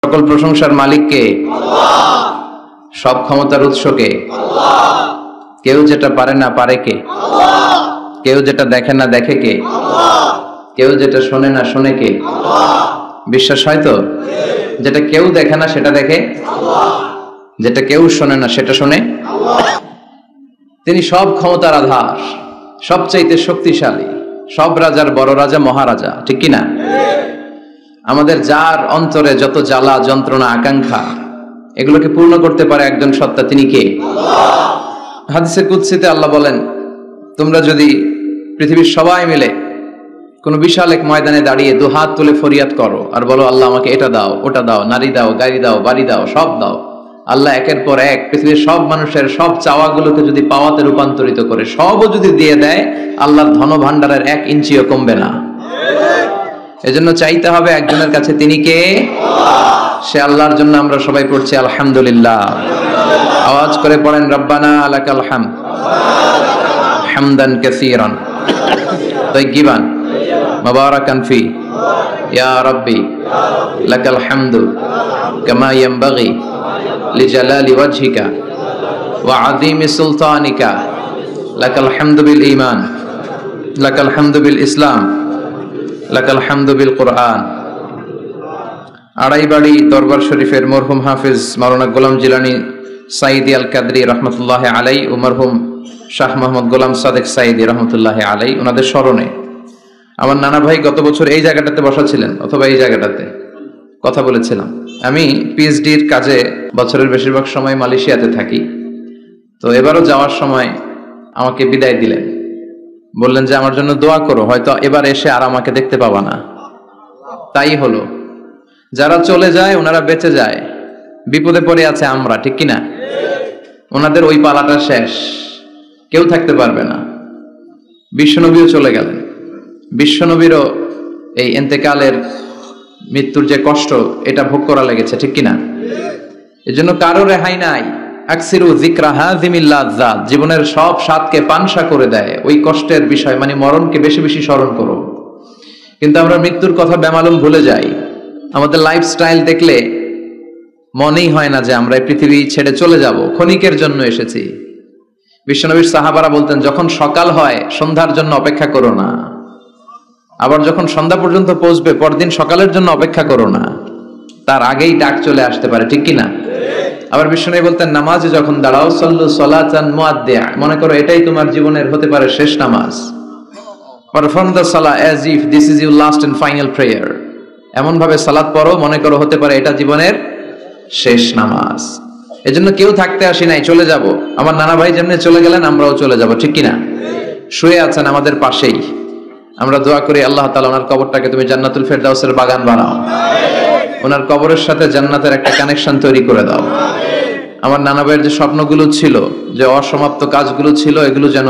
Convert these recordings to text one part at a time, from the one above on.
সকল প্রশংসার মালিক কে? আল্লাহ। সব ক্ষমতার উৎস কে? আল্লাহ। কেউ যেটা পারে না পারে কে? আল্লাহ। কেউ যেটা দেখে না দেখে কে? আল্লাহ। কেউ যেটা শোনে না শোনে কে? আল্লাহ। বিশ্বাস হয় তো? যেটা কেউ দেখে না সেটা দেখে আল্লাহ, যেটা কেউ শোনে না সেটা শোনে আল্লাহ। তিনি সব ক্ষমতার আধার, সবচাইতে শক্তিশালী, সব রাজার বড় রাজা, মহারাজা, ঠিক কি না? আমাদের যার অন্তরে যত জ্বালা যন্ত্রণা আকাঙ্ক্ষা এগুলোকে পূর্ণ করতে পারে একজন সত্তা, তিনি কে? আল্লাহ। হাদিসে কুদসিতে আল্লাহ বলেন, তোমরা যদি পৃথিবীর সবাই মিলে কোন বিশাল এক ময়দানে দাঁড়িয়ে দুহাত তুলে ফরিয়াদ করো আর বলো আল্লাহ আমাকে এটা দাও, ওটা দাও, নারী দাও, গাড়ি দাও, বাড়ি দাও, সব দাও, আল্লাহ একের পর এক পৃথিবীর সব মানুষের সব চাওয়াগুলোকে যদি পাওয়াতে রূপান্তরিত করে সবও যদি দিয়ে দেয়, আল্লাহর ধন ভান্ডারের 1 ইঞ্চিও কমবে না। এজন্য চাইতে হবে একজনের কাছে, তিনি কে? সে আল্লাহর জন্য আমরা সবাই পড়ছি আলহামদুলিল্লাহ। আওয়াজ করে পড়েন রব্বানা লাকাল হামদ হামদান কাসীরান তাইয়িবান মুবারাকান ফি ইয়া রাব্বি লাকাল হামদু কামা ইয়ানবাগি লিজালালি ওয়াজহিকা ওয়া আযীমি সুলতানিকা লাকাল হামদু বিল ঈমান লাকাল হামদু বিল ইসলাম লাকাল হামদু বিল কুরআন। আড়াইবাড়ি দরবার শরীফের মরহুম হাফিজ মাওলানা গোলাম জিলানী সাইদি আল কাদরি রহমতুল্লাহ আলাই ও মরহুম শাহ মোহাম্মদ গোলাম সাদেক সাইদি রহমতুল্লাহ আলাই, ওনাদের স্মরণে আমার নানা ভাই গত বছর এই জায়গাটাতে বসা ছিলেন, অথবা এই জায়গাটাতে কথা বলেছিলাম। আমি পিএইচডির কাজে বছরের বেশিরভাগ সময় মালয়েশিয়াতে থাকি, তো এবারও যাওয়ার সময় আমাকে বিদায় দিলেন, বললেন যে আমার জন্য দোয়া করো, হয়তো এবার এসে আর আমাকে দেখতে পাবা না। তাই হলো, যারা চলে যায় ওনারা বেঁচে যায়, বিপদে পড়ে আছে আমরা, ঠিক কিনা? ওনাদের ওই পালাটা শেষ, কেউ থাকতে পারবে না। বিশ্বনবীও চলে গেলেন, বিশ্বনবীরও এই ইন্তেকালের মৃত্যুর যে কষ্ট এটা ভোগ করা লেগেছে, ঠিক কিনা? এজন্য কারো রেহাই নাই। আকসিরু যিকরা হাযিমিল লাযযাত, জীবনের সব স্বাদকে পানসা করে দেয় ওই কষ্টের বিষয়, মানে মরণকে বেশি বেশি স্মরণ করো। কিন্তু আমরা মৃত্যুর কথা বেমালুম ভুলে যাই। আমাদের লাইফস্টাইল দেখলে মনেই হয় না যে আমরা এই পৃথিবী ছেড়ে চলে যাব, ক্ষণিকের জন্য এসেছি। বিশ্বনবীর সাহাবারা বলতেন, যখন সকাল হয় সন্ধ্যার জন্য অপেক্ষা করো না, আবার যখন সন্ধ্যা পর্যন্ত পৌঁছবে পরদিন সকালের জন্য অপেক্ষা করো না, তার আগেই ডাক চলে আসতে পারে, ঠিক কিনা? আবার বিশ্বনবী বলতেন, নামাজে যখন দাঁড়াও সাল্লু সালাতান মুআদ্দিয়া, মনে করো এটাই তোমার জীবনের হতে পারে শেষ নামাজ। পারফর্ম দ্য সালাহ as if this is your last and final prayer, এমন ভাবে সালাত পড়ো মনে করো হতে পারে এটা জীবনের শেষ নামাজ। এজন্য কেউ থাকতে আসি নাই, চলে যাব। আমার নানা ভাই যেমনি চলে গেলেন আমরাও চলে যাব, ঠিক কিনা? শুয়ে আছেন আমাদের পাশেই, আমরা দোয়া করি আল্লাহ তাআলা ওনার কবরটাকে তুমি জান্নাতুল ফেরদাউসের বাগান বানাও, ওনার কবরের সাথে জান্নাতের একটা কানেকশন তৈরি করে দাও। আমার নানা ভাইয়ের যে স্বপ্নগুলো ছিল, যে অসমাপ্ত কাজগুলো ছিল, এগুলো যেন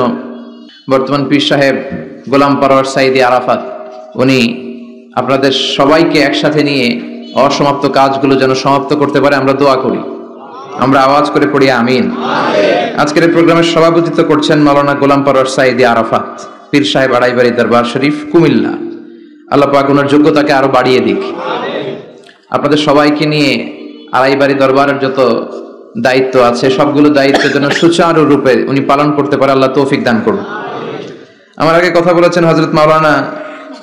বর্তমান পীর সাহেব গোলাম পরওয়ার সাইদি আরাফাত উনি আপনাদের সবাইকে একসাথে নিয়ে অসমাপ্ত কাজগুলো যেন সমাপ্ত করতে পারে, আমরা দোয়া করি। আমরা আওয়াজ করে পড়ি আমিন। আজকের এই প্রোগ্রামের সভাপতিত্ব করছেন মাওলানা গোলাম পরওয়ার সাইদি আরাফাত, পীর সাহেব আড়াইবাড়ি দরবার শরীফ, কুমিল্লা। আল্লাহ পাক ওনার যোগ্যতাকে আরো বাড়িয়ে দিক। আপনাদের সবাইকে নিয়ে আড়াইবাড়ি দরবারের যত দায়িত্ব আছে সবগুলো দায়িত্বের জন্য সুচারু রূপে উনি পালন করতে পারে, আল্লাহ তৌফিক দান করুন। আমার আগে কথা বলেছেন হযরত মাওলানা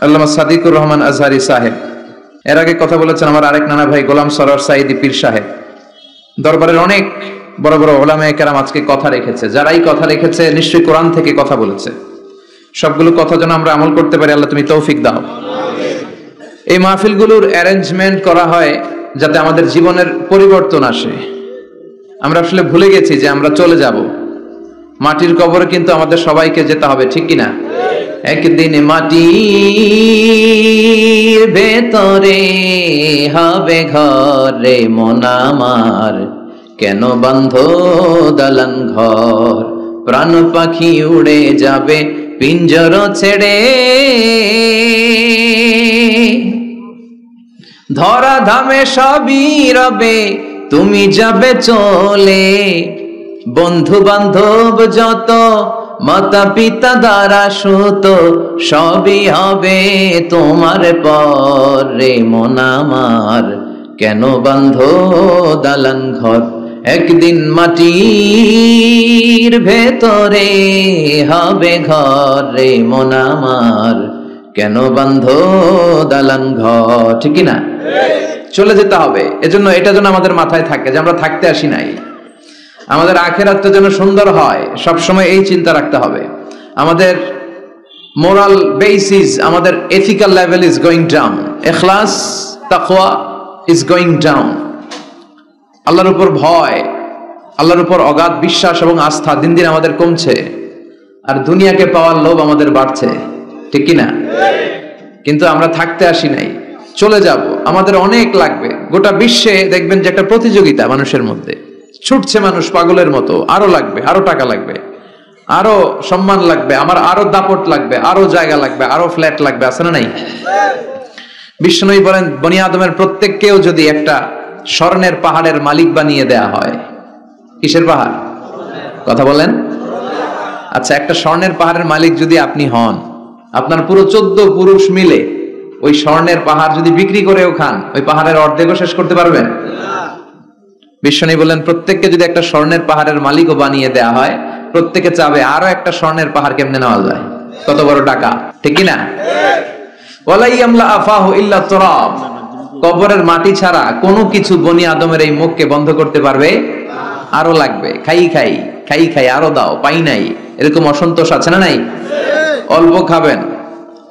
আল্লামা সাদিকুর রহমান আজহারি সাহেব, এর আগে কথা বলেছেন আমার আরেক নানা ভাই গোলাম সরওয়ার সাইদি পীর সাহেব। দরবারের অনেক বড় বড় উলামায়ে কেরাম আজকে কথা রেখেছে, যারাই কথা রেখেছে নিশ্চয়ই কোরআন থেকে কথা বলেছে। সবগুলো কথা যেন আমরা আমল করতে পারি, আল্লাহ তুমি তৌফিক দাও। এই মাহফিলগুলোর অ্যারেঞ্জমেন্ট করা হয় যাতে আমাদের জীবনের পরিবর্তন আসে। আমরা আসলে ভুলে গেছি যে আমরা চলে যাব, মাটির কবরে কিন্তু আমাদের সবাইকে যেতে হবে, ঠিক কিনা? একদিন মাটির ভেতরে হবে ঘরে মন আমার, কেন বন্ধ দালান ঘর, প্রাণ পাখি উড়ে যাবে পিঞ্জর ছেড়ে, ধরা ধামে সবই রবে তুমি যাবে চলে, বন্ধু বান্ধব যত মাতা পিতা দ্বারা সুত সবই হবে তোমার পরে মন আমার, কেন বাঁধো দালান ঘর, একদিন মাটির ভেতরে হবে ঘর রে মন আমার, কেন বাঁধো দালান ঘর। ঠিক না? চলে যেতে হবে। এজন্য এটা যেন আমাদের মাথায় থাকে যে আমরা থাকতে আসি নাই, আমাদের আখিরাতটা যেন সুন্দর হয়, সবসময় এই চিন্তা রাখতে হবে। আমাদের মোরাল বেসিস, আমাদের ethical level is going down, ইখলাস তাকওয়া ইজ গোয়িং ডাউন। আল্লাহর উপর ভয়, আল্লাহর উপর অগাধ বিশ্বাস এবং আস্থা দিন দিন আমাদের কমছে, আর দুনিয়াকে পাওয়ার লোভ আমাদের বাড়ছে। ঠিক কি না? কিন্তু আমরা থাকতে আসি নাই, চলে যাব। আমাদের অনেক লাগবে। গোটা বিশ্বে দেখবেন যে একটা প্রতিযোগিতা মানুষের মধ্যে, ছুটছে মানুষ পাগলের মতো, আরো লাগবে, আরো টাকা লাগবে, আরো সম্মান লাগবে, আমার আরো দাপট লাগবে, আরো জায়গা লাগবে, আরো ফ্ল্যাট লাগবে, আছে না নাই? বিষ্ণুই বলেন বনি আদমের প্রত্যেককেও যদি একটা স্বর্ণের পাহাড়ের মালিক বানিয়ে দেয়া হয়। কিসের পাহাড়? কথা বলেন। আচ্ছা, একটা স্বর্ণের পাহাড়ের মালিক যদি আপনি হন, আপনার পুরো 14 পুরুষ মিলে ওই স্বর্ণের পাহাড় যদি বিক্রি করেও খান, ওই পাহাড়ের অর্ধেকও শেষ করতে পারবেন? বিষ্ণু বলেন প্রত্যেককে যদি একটা স্বর্ণের পাহাড়ের মালিকও বানিয়ে দেয়া হয়, প্রত্যেকে চাবে আরো একটা স্বর্ণের পাহাড় কেমনে নেওয়া যায়, কত বড় টাকা। ঠিক না? ওয়ালাই আমলা আফাহু ইল্লা তুরাব, কবরের মাটি ছাড়া কোনো কিছু বনি আদমের এই মুখকে বন্ধ করতে পারবে? আরো লাগবে, খাই খাই খাই খাই, আরো দাও, পাই নাই, এরকম অসন্তোষ আছে না নাই? অল্প খাবেন,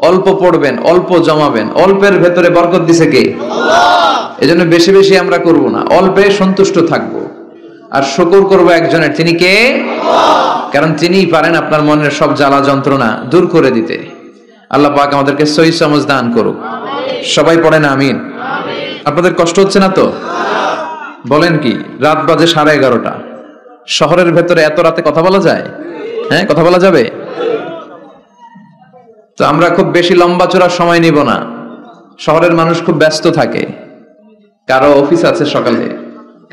অল্প পড়বেন, অল্প জমাবেন, অল্পের ভেতরে বরকত দিছে কে? আল্লাহ। এজন্য বেশি বেশি আমরা করব না, অল্পে সন্তুষ্ট থাকবো, আর শুকর করব একজনের, তিনি কে? আল্লাহ। কারণ তিনিই পারেন আপনার মনের সব জ্বালা যন্ত্রণা দূর করে দিতে। আল্লাহ পাক আমাদেরকে সহি সমঝ দান করুক। সবাই পড়েন আমিন। আপনাদের কষ্ট হচ্ছে না তো? বলেন কি, রাত বাজে 11:30, শহরের ভেতরে এত রাতে কথা বলা যায়? হ্যাঁ, কথা বলা যাবে? তো আমরা খুব বেশি লম্বা চড়া সময় নিব না। শহরের মানুষ খুব ব্যস্ত থাকে, কারো অফিস আছে সকালে,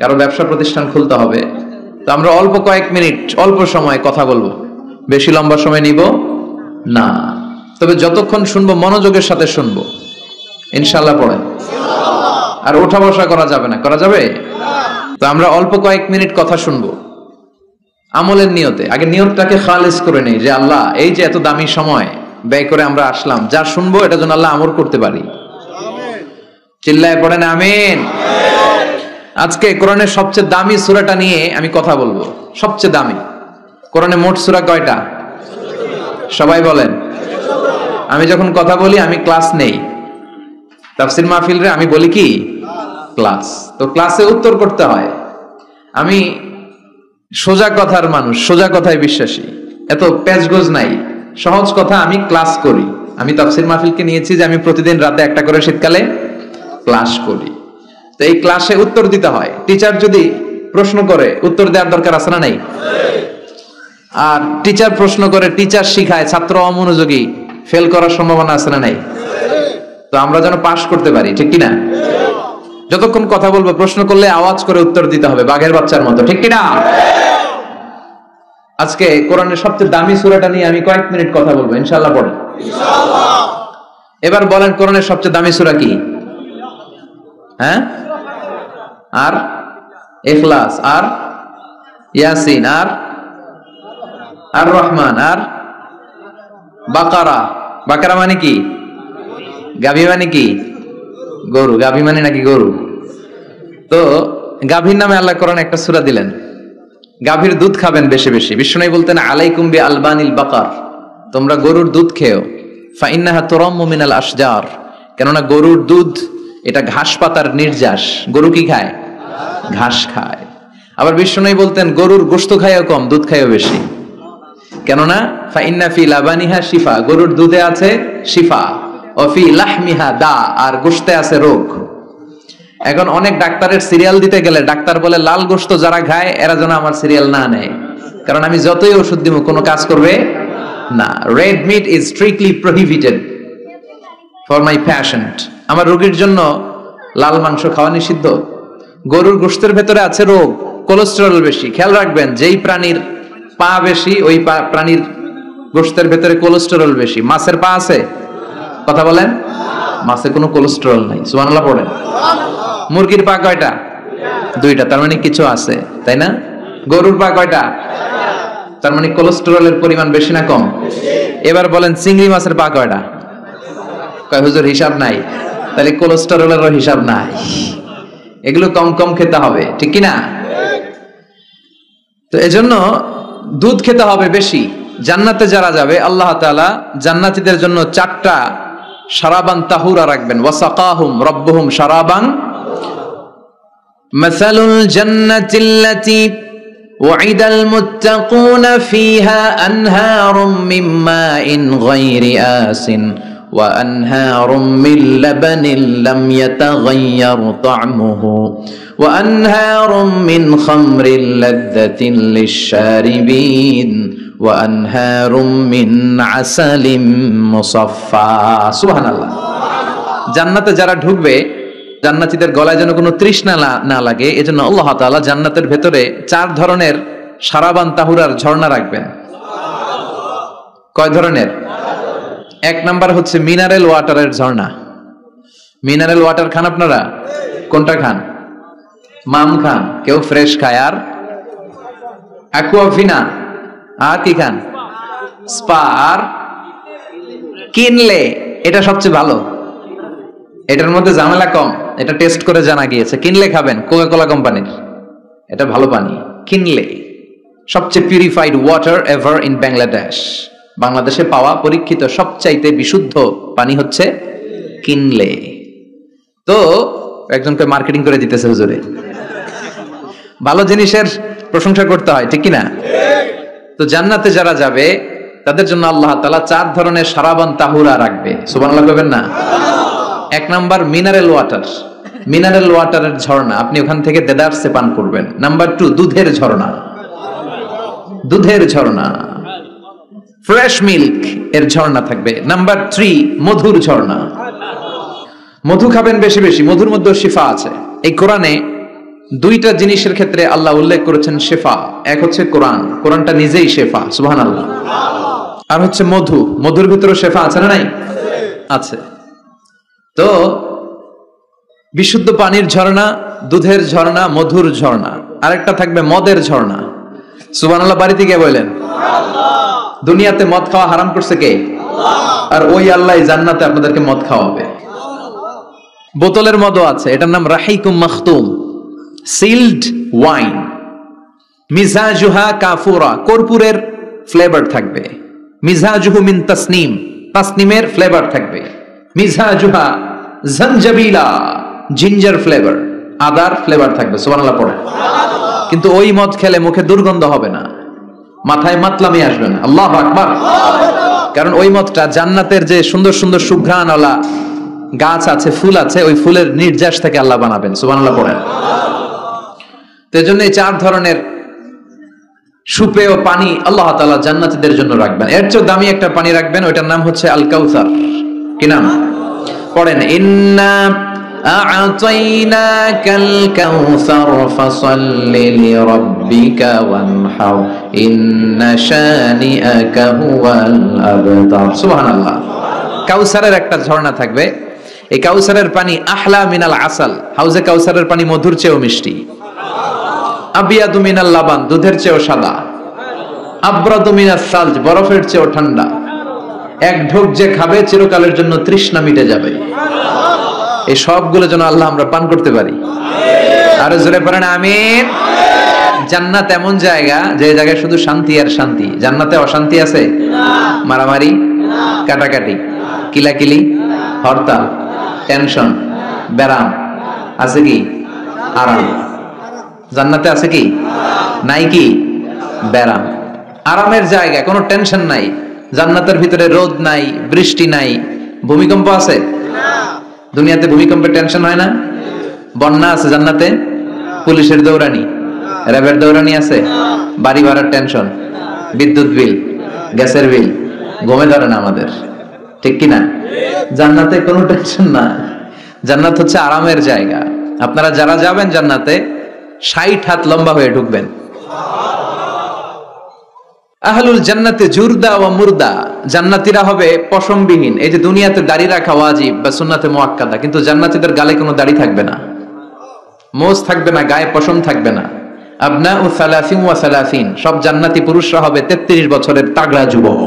কারো ব্যবসা প্রতিষ্ঠান খুলতে হবে। তো আমরা অল্প কয়েক মিনিট, অল্প সময় কথা বলবো, বেশি লম্বা সময় নিব না। তবে যতক্ষণ শুনবো মনোযোগের সাথে শুনবো, ইনশাআল্লাহ পড়েন। আর ওঠা বসা করা যাবে না, করা যাবে? তো আমরা অল্প কয়েক মিনিট কথা শুনবো আমলের নিয়তে। আগে নিয়তটাকে খালিস করে নেই যে আল্লাহ, এই যে এত দামি সময় ব্যয় করে আমরা আসলাম, যা শুনবো এটা যেন আল্লাহ আমল করতে পারি। চিল্লায় পড়েন আমিন। আজকে কোরআনের সবচেয়ে দামি সূরাটা নিয়ে আমি কথা বলবো। সবচেয়ে দামি। কোরআনে মোট সূরা কয়টা? সবাই বলেন। আমি যখন কথা বলি আমি ক্লাস নেই, তাফসীর মাহফিলে আমি বলি কি ক্লাস। তো ক্লাসে উত্তর করতে হয়। আমি সোজা কথার মানুষ, সোজা কথায় বিশ্বাসী, এত প্যাচগোজ নাই, সহজ কথা আমি ক্লাস করি। আমি তাফসীর মাহফিলকে নিয়েছি যে আমি প্রতিদিন রাতে একটা করে শীতকালে ক্লাস করি। তো এই ক্লাসে উত্তর দিতে হয়। টিচার যদি প্রশ্ন করে উত্তর দেওয়ার দরকার আছে না নাই? আর টিচার প্রশ্ন করে, টিচার শিখায়, ছাত্র অমনোযোগী, ফেল করার সম্ভাবনা আছে না নাই? তো আমরা যেন পাস করতে পারি, ঠিক কিনা? যতক্ষণ কথা বলবো, প্রশ্ন করলে আওয়াজ করে উত্তর দিতে হবে, বাঘের বাচ্চার মতো, ঠিক কিনা? আজকে কোরআনের সবচেয়ে দামি সূরাটা নিয়ে আমি কয়েক মিনিট কথা বলবো, ইনশাআল্লাহ পড়েন। ইনশাআল্লাহ। এবার বলেন কোরআনের সবচেয়ে দামি সূরা কি? হ্যাঁ? আর ইখলাস, আর ইয়াসিন, আর আর রহমান, আর বাকারা। বাকারা মানে কি? গাভী মানে কি? গরু। গাভী মানে নাকি গরু? তো গাভীর নামে আল্লাহ কোরআন একটা সূরা দিলেন। গাভীর দুধ খাবেন বেশি বেশি। বিষ্ণু বলতেন আলাইকুম বি আলবানিল বাকার, তোমরা গরুর দুধ খেও। ফাইন্নাহা তুরাম্মু মিনাল আশজার, কেননা গরুর দুধ এটা ঘাস পাতার নির্যাস। গরু কি খায়? ঘাস খায়। আবার বিষ্ণু বলতেন গরুর গোশত খায়ও কম, দুধ খায়ও বেশি, কেননা ফাইন্না ফি লাবানিহা শিফা, গরুর দুধে আছে শিফা, ও ফি লাহমিহা দা, আর গোশতে আছে রোগ। এখন অনেক ডাক্তারের সিরিয়াল দিতে গেলে ডাক্তার বলে লাল গোশত যারা খায় এরা যেন আমার সিরিয়াল না নেয়, কারণ আমি যতই ওষুধ দিব কোনো কাজ করবে না। Red meat is strictly prohibited for my patient. আমার রোগীর জন্য লাল মাংস খাওয়া নিষিদ্ধ। গরুর গোশতের ভেতরে আছে রোগ, কোলেস্টেরল বেশি। খেয়াল রাখবেন, যেই প্রাণীর পা বেশি ওই প্রাণীর গোশতের ভেতরে কোলেস্টেরল বেশি। মাছের পা আছে? কথা বলেন। মাছে কোনো কোলেস্টেরল নাই। সুবহানাল্লাহ পড়েন। মুরগির পা কয়টা? দুইটা, তার মানে কিছু আছে, তাই না? গরুর পা কয়টা? তার মানে কোলেস্টেরলের পরিমাণ বেশি না কম? এবার বলেন চিংড়ি মাছের পা কয়টা? কয় হুজুর হিসাব নাই। তাহলে কোলেস্টেরলেরও হিসাব নাই। এগুলো কম কম খেতে হবে, ঠিক কি না? তো এজন্য দুধ খেতে হবে বেশি। জান্নাতে যারা যাবে আল্লাহ তাআলা জান্নাতীদের জন্য 4টা শারাবান তাহুরা রাখবেন। ওয়াসাকাহুম রাব্বুহুম শারাবান মাসালুল জান্নাতিল্লাতী ওয়াইদাল মুত্তাকুনা ফিহা আনহারুম মিন মাইন গায়রি আসিন ওয়া আনহারুম মিন লাবানিন লাম ইয়াতাগায়্যার তা'মুহু ওয়া আনহারুম মিন খামরিন লাযযাতিন লিশ-শারিবিন ওয়া আনহারুম মিন আসালিম মুসাফফা। সুবহানাল্লাহ। জান্নাতে যারা ঢুকবে জান্নাতীদের গলায় যেন কোনো তৃষ্ণা না লাগে, এজন্য আল্লাহ তাআলা জান্নাতের ভেতরে 4 ধরনের শারাবান তাহুরার ঝর্ণা রাখবেন। কয় ধরনের? 1 নাম্বার হচ্ছে মিনারেল ওয়াটারের ঝর্ণা। মিনারেল ওয়াটার খান আপনারা? কোনটা খান? মাম খান, কেউ ফ্রেশ খায়, আর অ্যাকুয়াফিনা, আর কি খান? স্পা, আর কিনলে। এটা সবচেয়ে ভালো, এটার মধ্যে ঝামেলা কম, এটা টেস্ট করে জানা গিয়েছে। কিনলে খাবেন, কোকা কোলা কোম্পানির, এটা ভালো পানি। কিনলে সবচেয়ে purified water ever in Bangladesh. বাংলাদেশে পাওয়া পরীক্ষিত সবচাইতে বিশুদ্ধ পানি হচ্ছে কিনলে। তো একজনকে মার্কেটিং করে দিতেছে হুজুরে। ভালো জিনিসের প্রশংসা করতে হয়, ঠিক কিনা? তো জান্নাতে যারা যাবে তাদের জন্য আল্লাহ তাআলা 4 ধরনের শারাবান তাহুরা রাখবে। সুবহানাল্লাহ কইবেন না? 1 নাম্বার মিনারেল ওয়াটার, মিনারেল ওয়াটারের ঝর্ণা, আপনি ওখান থেকে দেদারসে পান করবেন। নাম্বার 2 দুধের ঝর্ণা, দুধের ঝর্ণা, ফ্রেশ মিল্ক এর ঝর্ণা থাকবে। নাম্বার 3 মধুর ঝর্ণা, মধু খাবেন বেশি বেশি, মধুর মধ্যে শিফা আছে। এই কোরআনে 2টা জিনিসের ক্ষেত্রে আল্লাহ উল্লেখ করেছেন শিফা। এক হচ্ছে কোরআন, কোরআনটা নিজেই শিফা, সুবহানাল্লাহ। আর হচ্ছে মধু, মধুর ভিতরে শিফা আছে না নাই? আছে। তো বিশুদ্ধ পানির ঝর্ণা, দুধের ঝর্ণা, মধুর ঝর্ণা। আরেকটা থাকবে মদের ঝর্ণা। সুবহানাল্লাহ বাড়িতে গিয়ে বলেন। দুনিয়াতে মদ খাওয়া হারাম করছে কে? আর ওই আল্লাহ জান্নাতে আপনাদেরকে মদ খাওয়াবে। বোতলের মদও আছে, এটার নাম রাহিকুম মাখতুম, সিলড ওয়াইন। মিজাজুহা কাফুরা, কর্পূরের ফ্লেভার থাকবে। মিজাজুহু মিন তাসনিম, তাসনিমের ফ্লেভার থাকবে। মিজাজুহা জানজাবিলা, জিঞ্জার ফ্লেভার, আদার ফ্লেভার থাকবে। সুবহানাল্লাহ পড়ে। কিন্তু ওই মদ খেলে মুখে দুর্গন্ধ হবে না, মাথায় মাতলামি আসবে না। আল্লাহু আকবার। কারণ ওই মদটা জান্নাতের যে সুন্দর সুন্দর সুঘ্রাণওয়ালা গাছ আছে, ফুল আছে, ওই ফুলের নির্যাস থেকে আল্লাহ বানাবেন। সুবহানাল্লাহ পড়েন। তো এজন্য এই 4 ধরনের সুপেয় পানি আল্লাহ তাআলা জান্নাতীদের জন্য রাখবেন। এর চেয়ে দামি একটা পানি রাখবেন, ওইটার নাম হচ্ছে আল কাউসার। কি নাম? পড়েন, ইন্না আ'তাইনাকাল কাউসার ফাসাল্লি লিরাব্বিকা ওয়ানহার ইন্না শানিআকা হুয়াল আবতার। সুবহানাল্লাহ। কাউসারের একটা ঝর্ণা থাকবে। এই কাউসারের পানি আহলা মিনাল আসাল, হাউজে কাউসারের পানি মধুর চেয়েও মিষ্টি। আবিয়াদু মিনাল লাবান, দুধের চেয়েও সাদা। আবরাদু মিনাস সালজ, বরফের চেয়েও ঠান্ডা। এক ঢোক যে খাবে চিরকালের জন্য তৃষ্ণা মিটে যাবে। এই সবগুলো যেন আল্লাহ আমরা পান করতে পারি। আরো জোরে পড়েন আমিন। জান্নাত এমন জায়গা যে জায়গায় শুধু শান্তি আর শান্তি। জান্নাতে অশান্তি আছে? মারামারি, কাটাকাটি, কিলাকিলি, হরতাল, টেনশন, ব্যারাম আছে কি? আরাম। জান্নাতে আছে কি? নাই কি? ব্যারাম। আরামের জায়গা, কোনো টেনশন নাই। জান্নাতের ভিতরে রোদ নাই, বৃষ্টি নাই, ভূমিকম্প আছে? দুনিয়াতে ভূমিকম্পের টেনশন হয় না? বন্যা আছে জান্নাতে? পুলিশের দৌড়ানি, র্যাবের দৌড়ানি আছে? বাড়ি ভাড়ার টেনশন, বিদ্যুৎ বিল, গ্যাসের বিল, ঘুমে ধরে না আমাদের, ঠিক কিনা? জান্নাতে কোনো টেনশন না। জান্নাত হচ্ছে আরামের জায়গা। আপনারা যারা যাবেন জান্নাতে 60 হাত লম্বা হয়ে ঢুকবেন। আহলুল জান্নাতে জুরদা ওয়া মুরদা, জান্নাতীরা হবে পশমবিহীন। এই যে দুনিয়াতে দাড়ি রাখা ওয়াজিব বা সুন্নাতে মুআক্কাদা, কিন্তু জান্নাতীদের গালে কোনো দাড়ি থাকবে না। মোজ থাকবে না, গায়ে পশম থাকবে না। আবনাউ সালাসিন ওয়া সালাসিন, সব জান্নাতি পুরুষরা হবে 33 বছরের তাগড়া যুবক।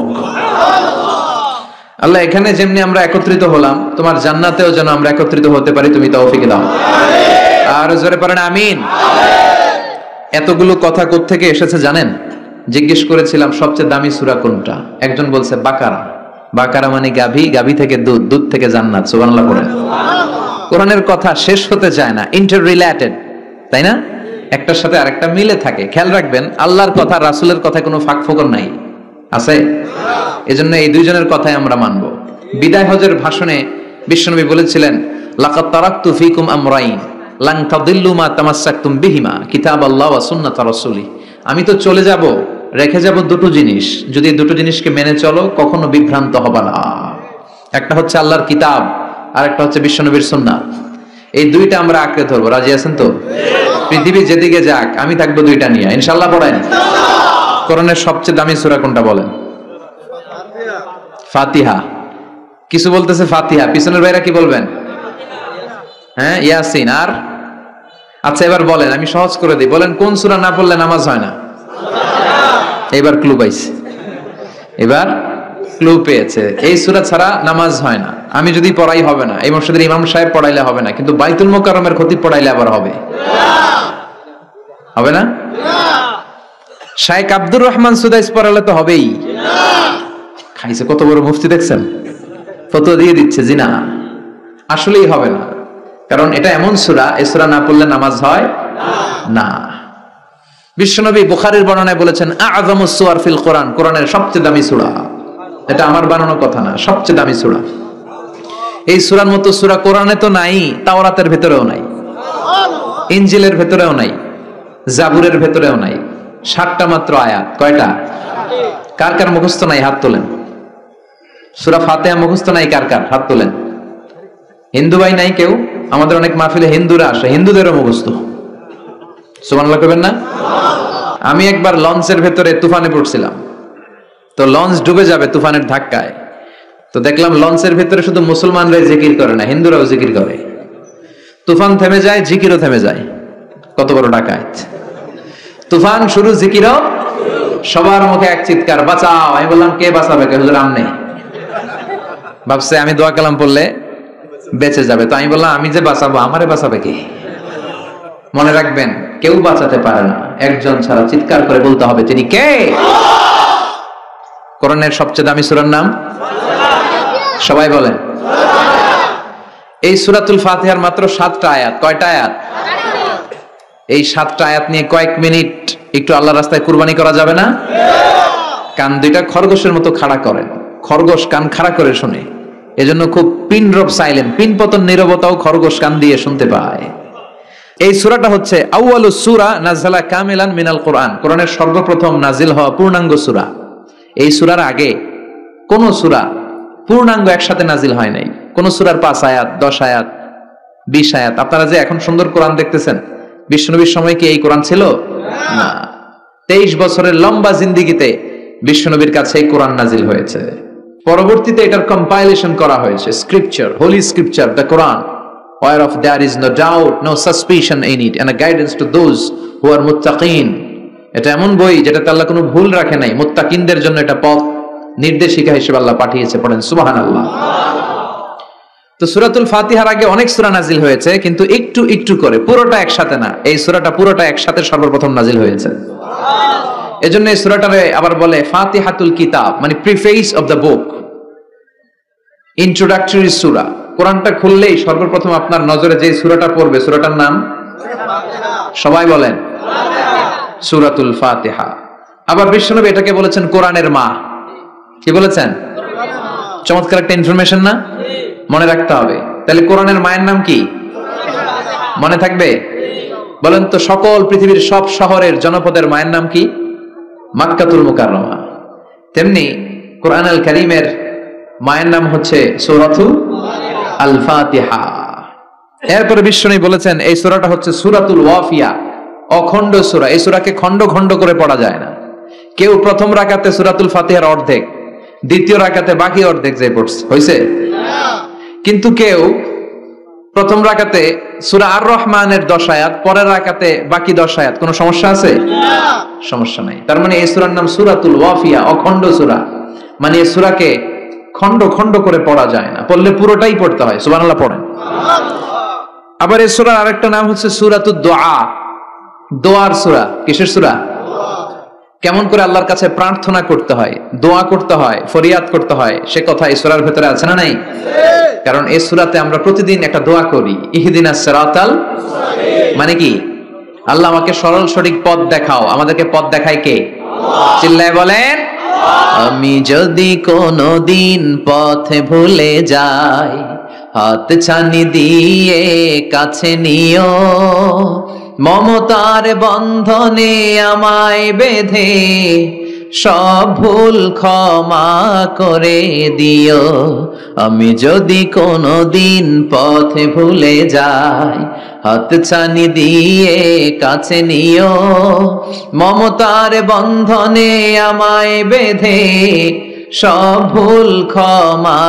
আল্লাহ, এখানে যেমনি আমরা একত্রিত হলাম, তোমার জান্নাতেও যেন আমরা একত্রিত হতে পারি, তুমি তৌফিক দাও। আর জোরে পড়েন আমিন। এতগুলো কথা কোত্থেকে এসেছে জানেন? জিজ্ঞেস করেছিলাম সবচেয়ে দামি সূরা কোনটা, একজন বলছে বাকারা। বাকারা মানে গাভী, গাভী থেকে দুধ, দুধ থেকে জান্নাত। সুবহানাল্লাহ পড়েন। কোরআনের কথা শেষ হতে চায় না, ইন্টার রিলেটেড, তাই না? একটার সাথে আরেকটা মিলে থাকে। খেয়াল রাখবেন, আল্লাহর কথা রাসূলের কথায় কোনো ফাঁক ফোকর নাই, আছে? এজন্য এই দুইজনের কথাই আমরা মানব। বিদায় হজের ভাষণে বিশ্বনবী বলেছিলেন, লাকাদ তারাকতু ফীকুম আমরাইন লান তাদিল্লু মা তামাসসাকতুম বিহিমা কিতাবাল্লাহ ওয়া সুন্নাত রাসূলি। আমি তো চলে যাব, রেখে যাব দুটো জিনিস, যদি দুটো জিনিসকে মেনে চলো কখনো বিভ্রান্ত হবে না। একটা হচ্ছে আল্লাহর কিতাব, আর একটা হচ্ছে বিশ্বনবীর সুন্নাহ। এই দুইটা আমরা আঁকড়ে ধরবো। রাজি আছেন তো? পৃথিবী যেদিকে যাক আমি থাকবো দুইটা নিয়ে, ইনশাআল্লাহ। পড়েন। কোরআনের সবচেয়ে দামি সূরা কোনটা বলেন? ফাতিহা। কিছু বলতেছে ফাতিহা, পিছনের ভাইরা কি বলবেন? হ্যাঁ, ইয়াসিন। আর আচ্ছা, এবার বলেন, আমি সহজ করে দিই, বলেন কোন সূরা না পড়লে নামাজ হয় না? এবার ক্লু পাইছে, এবার ক্লু পেয়েছে। এই সূরা ছাড়া নামাজ হয় না। আমি যদি পড়াই হবে না, এই মসজিদের ইমাম সাহেব পড়াইলে হবে না, কিন্তু বাইতুল মুকাররমের খতিব পড়াইলে আবার হবে। হবে না? শাইখ আব্দুর রহমান সুদাইস পড়ালে তো হবেই। খাইছে কত বড় মুফতি দেখছেন, ফতোয়া দিয়ে দিচ্ছে জি না, আসলেই হবে না। কারণ এটা এমন সূরা, এই সূরা না পড়লে নামাজ হয় না। বিশ্বনবী বুখারীর বর্ণনায় বলেছেন, আ'যামুস সুওয়ার ফিল কোরআন, কোরআনের সবচেয়ে দামি সূরা। এটা আমার বানানো কথা না, সবচেয়ে দামি সূরা। এই সূরার মতো সূরা কোরআনে তো নাই, তাওরাতের ভেতরেও নাই, ইনজিলের ভেতরেও নাই, জাবুরের ভেতরেও নাই। 7টা মাত্র আয়াত। কয়টা? কার কার মুখস্থ নাই হাত তোলেন। সূরা ফাতিহা মুখস্থ নাই কার কার? হাত তোলেন। হিন্দু ভাই নাই কেউ? আমাদের অনেক মাহফিলে হিন্দুরা আসে, হিন্দুদেরও মুখস্থ। সুবহানাল্লাহ কইবেন না? আমি একবার লঞ্চের ভেতরে তুফানে পড়ছিলাম, তো লঞ্চ ডুবে যাবে তুফানের ধাক্কায়। তো দেখলাম লঞ্চের ভেতরে শুধু মুসলমানরাই জিকির করে না, হিন্দুরাও জিকির করে। তুফান থেমে যায়, জিকিরও থেমে যায়। কত বড় ডাকাত! তুফান শুরু, জিকিরও। সবার মুখে এক চিৎকার, বাঁচাও। আমি বললাম কে বাঁচাবে? কে? হুজুর আমনে। ভাবছে আমি দোয়া কালাম পড়লে বেঁচে যাবে, তো আমি বললাম আমি যে বাঁচাবো, আমারে বাঁচাবে কে? মনে রাখবেন, কেউ বাঁচাতে পারে না, একজন ছাড়া। চিৎকার করে বলতে হবে তিনি কে। কোরআনের সবচেয়ে দামি সূরার নাম সবাই বলেন। এই সূরাতুল ফাতিহার মাত্র 7টা আয়াত। কয়টা আয়াত? এই 7টা আয়াত নিয়ে কয়েক মিনিট একটু আল্লাহর রাস্তায় কুরবানি করা যাবে না? কান দুইটা খরগোশের মতো খাড়া করেন। খরগোশ কান খাড়া করে শুনে, এজন্য খুব পিন ড্রপ সাইলেন্ট, পিন পতন নীরবতাও খরগোশ কান দিয়ে শুনতে পায়। এই সূরাটা হচ্ছে আউয়ালুস সূরা নাযালা কামিলান মিনাল কোরআন, কোরআনের সর্বপ্রথম নাজিল হওয়া পূর্ণাঙ্গ সূরা। এই সূরার আগে কোন সূরা পূর্ণাঙ্গ একসাথে নাজিল হয় নাই। কোন সূরার 5 আয়াত, 10 আয়াত, 20 আয়াত। আপনারা যে এখন সুন্দর কোরআন দেখতেছেন, বিশ্বনবীর সময় কি এই কোরআন ছিল? না। 23 বছরের লম্বা জিন্দেগিতে বিশ্বনবীর কাছে এই কোরআন নাজিল হয়েছে। পরবর্তীতে এটার কম্পাইলেশন করা হয়েছে, scripture, holy scripture, the Quran, whereof there is no doubt, no suspicion in it, and a guidance to those who are muttaqin. এটা এমন বই যেটাতে আল্লাহ কোনো ভুল রাখে নাই, মুত্তাকিনদের জন্য এটা পথ নির্দেশিকা হিসেবে আল্লাহ পাঠিয়েছে। পড়েন সুবহানাল্লাহ। তো সূরাতুল ফাতিহার আগে অনেক সূরা নাজিল হয়েছে, কিন্তু একটু একটু করে, পুরোটা একসাথে না। এই সূরাটা পুরোটা একসাথে সর্বপ্রথম নাজিল হয়েছে। এজন্য এই সূরাটারে আবার বলে ফাতিহাতুল কিতাব, মানে preface of the book, introductory সূরা। কোরআনটা খুললেই সর্বপ্রথম আপনার নজরে যে সূরাটা পড়বে, সূরাটার নাম সবাই বলেন সূরাতুল ফাতিহা। আবার বিশ্বনবী এটাকে বলেছেন কোরআনের মা। কি বলেছেন? চমৎকার একটা ইনফরমেশন না? মনে রাখতে হবে। তাহলে কোরআনের মায়ের নাম কি? মনে থাকবে? বলেন তো, সকল পৃথিবীর সব শহরের জনপদের মায়ের নাম কি? মক্কাতুল মুকাররমা। তেমনি কোরআন আল কারীমের মায়ের নাম হচ্ছে সূরাতুল আল ফাতিহা। এরপরে বিশ্বনবী বলেছেন এই সূরাটা হচ্ছে সূরাতুল ওয়াফিয়া, অখণ্ড সূরা। এই সূরাকে খণ্ড খণ্ড করে পড়া যায় না। কেউ প্রথম রাকাতে সূরাতুল ফাতিহার অর্ধেক, দ্বিতীয় রাকাতে বাকি অর্ধেক যে পড়ছে, হইছে? কিন্তু কেউ প্রথম রাকাতে সূরা আর রহমানের 10 আয়াত, পরের রাকাতে বাকি 10 আয়াত, কোনো সমস্যা আছে? সমস্যা নাই। তার মানে এই সূরার নাম সূরাতুল ওয়াফিয়া, অখণ্ড সূরা। মানে এই সূরাকে খণ্ড খণ্ড করে পড়া যায় না, পড়লে পুরোটাই পড়তে হয়। সুবহানাল্লাহ পড়েন। আবার এই সূরার আরেকটা নাম হচ্ছে সূরাতুদ দুআ, দোয়ার সূরা। কিসের সূরা? কেমন করে আল্লাহর কাছে প্রার্থনা করতে হয়, দোয়া করতে হয়, ফরিয়াদ করতে হয়, সে কথা এই সূরার ভেতরে আছে না নাই? কারণ এই সূরাতে আমরা প্রতিদিন একটা দোয়া করি, ইহদিনাস সিরাতাল মুস্তাকিম। মানে কি? আল্লাহ আমাকে সরল সঠিক পথ দেখাও। আমাদেরকে পথ দেখায় কে? আল্লাহ। চিল্লায় বলেন, আমি যদি কোনদিন পথে ভুলে যাই, হাত ছানি দিয়ে কাছে নিও, মমতার বন্ধনে আমায় বেঁধে সব ভুল ক্ষমা করে দিও। আমি যদি কোনদিন পথে ভুলে যাই, হাত ছানি দিয়ে কাছে নিও, মমতার বন্ধনে আমায় বেঁধে সব ভুল ক্ষমা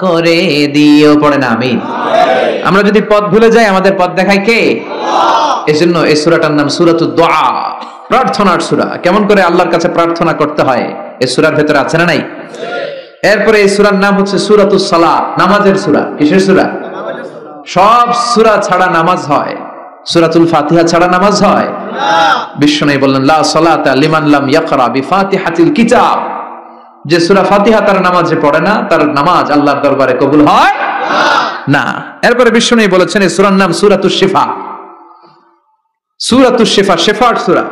করে দিও। পড়েন আমিন। আমরা যদি পথ ভুলে যাই, আমাদের পথ দেখায় কে? আল্লাহ। এজন্য এই সূরাটার নাম সূরাতুদ দুআ, প্রার্থনার সূরা। কেমন করে আল্লাহর কাছে প্রার্থনা করতে হয় এই সূরার ভেতরে আছে না নাই? এরপরে এই সূরার নাম হচ্ছে সূরাতুস সালাত, নামাজের সূরা। কিসের সূরা? সব সূরা ছাড়া নামাজ হয়, সূরাতুল ফাতিহা ছাড়া নামাজ হয় না। বিশ্বনবী বললেন, লা সালাতা লিমান লাম ইয়াকরা বিফাতিহাতিল কিতাব। যে সূরা ফাতিহা তার নামাজে পড়ে না, তার নামাজ আল্লাহর দরবারে কবুল হয় না। এরপরে বিশ্বনবী বলেছেন এই সূরার নাম সূরাতুশ শিফা। সূরাতুশ শিফা, শিফার সূরা,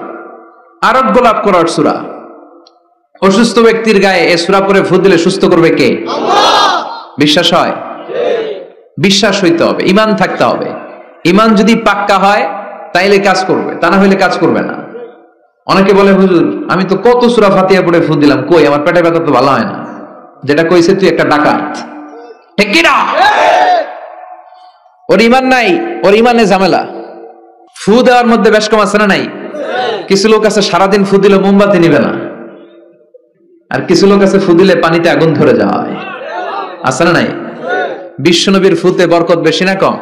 আরোগ্য লাভ করার সূরা। অসুস্থ ব্যক্তির গায়ে এই সূরা পড়ে ফু দিলে সুস্থ করবে কে? আল্লাহ। বিশ্বাস হয়? বিশ্বাস হইতে হবে, ঈমান থাকতে হবে। ঈমান যদি পাক্কা হয় তাইলে কাজ করবে, তা না হইলে কাজ করবে না। অনেকে বলে, হুজুর আমি তো কত সূরা ফাতিহা পড়ে ফু দিলাম, কই আমার পেটে ব্যথা তো ভালো হয় না। যেটা কইছে তুই একটা ডাকাত, ঠিক কি না? ওর ঈমান নাই, ওর ঈমানে ঝামেলা। ফু দেওয়ার মধ্যে বেশ কম আছে না নাই? কিছু লোক আছে সারাদিন ফু দিলে মোমবাতি নিবে না, আর কিছু লোক আছে ফু দিলে পানিতে আগুন ধরে যায়, আছে না নাই? বিশ্বনবীর ফুতে বরকত বেশি না কম?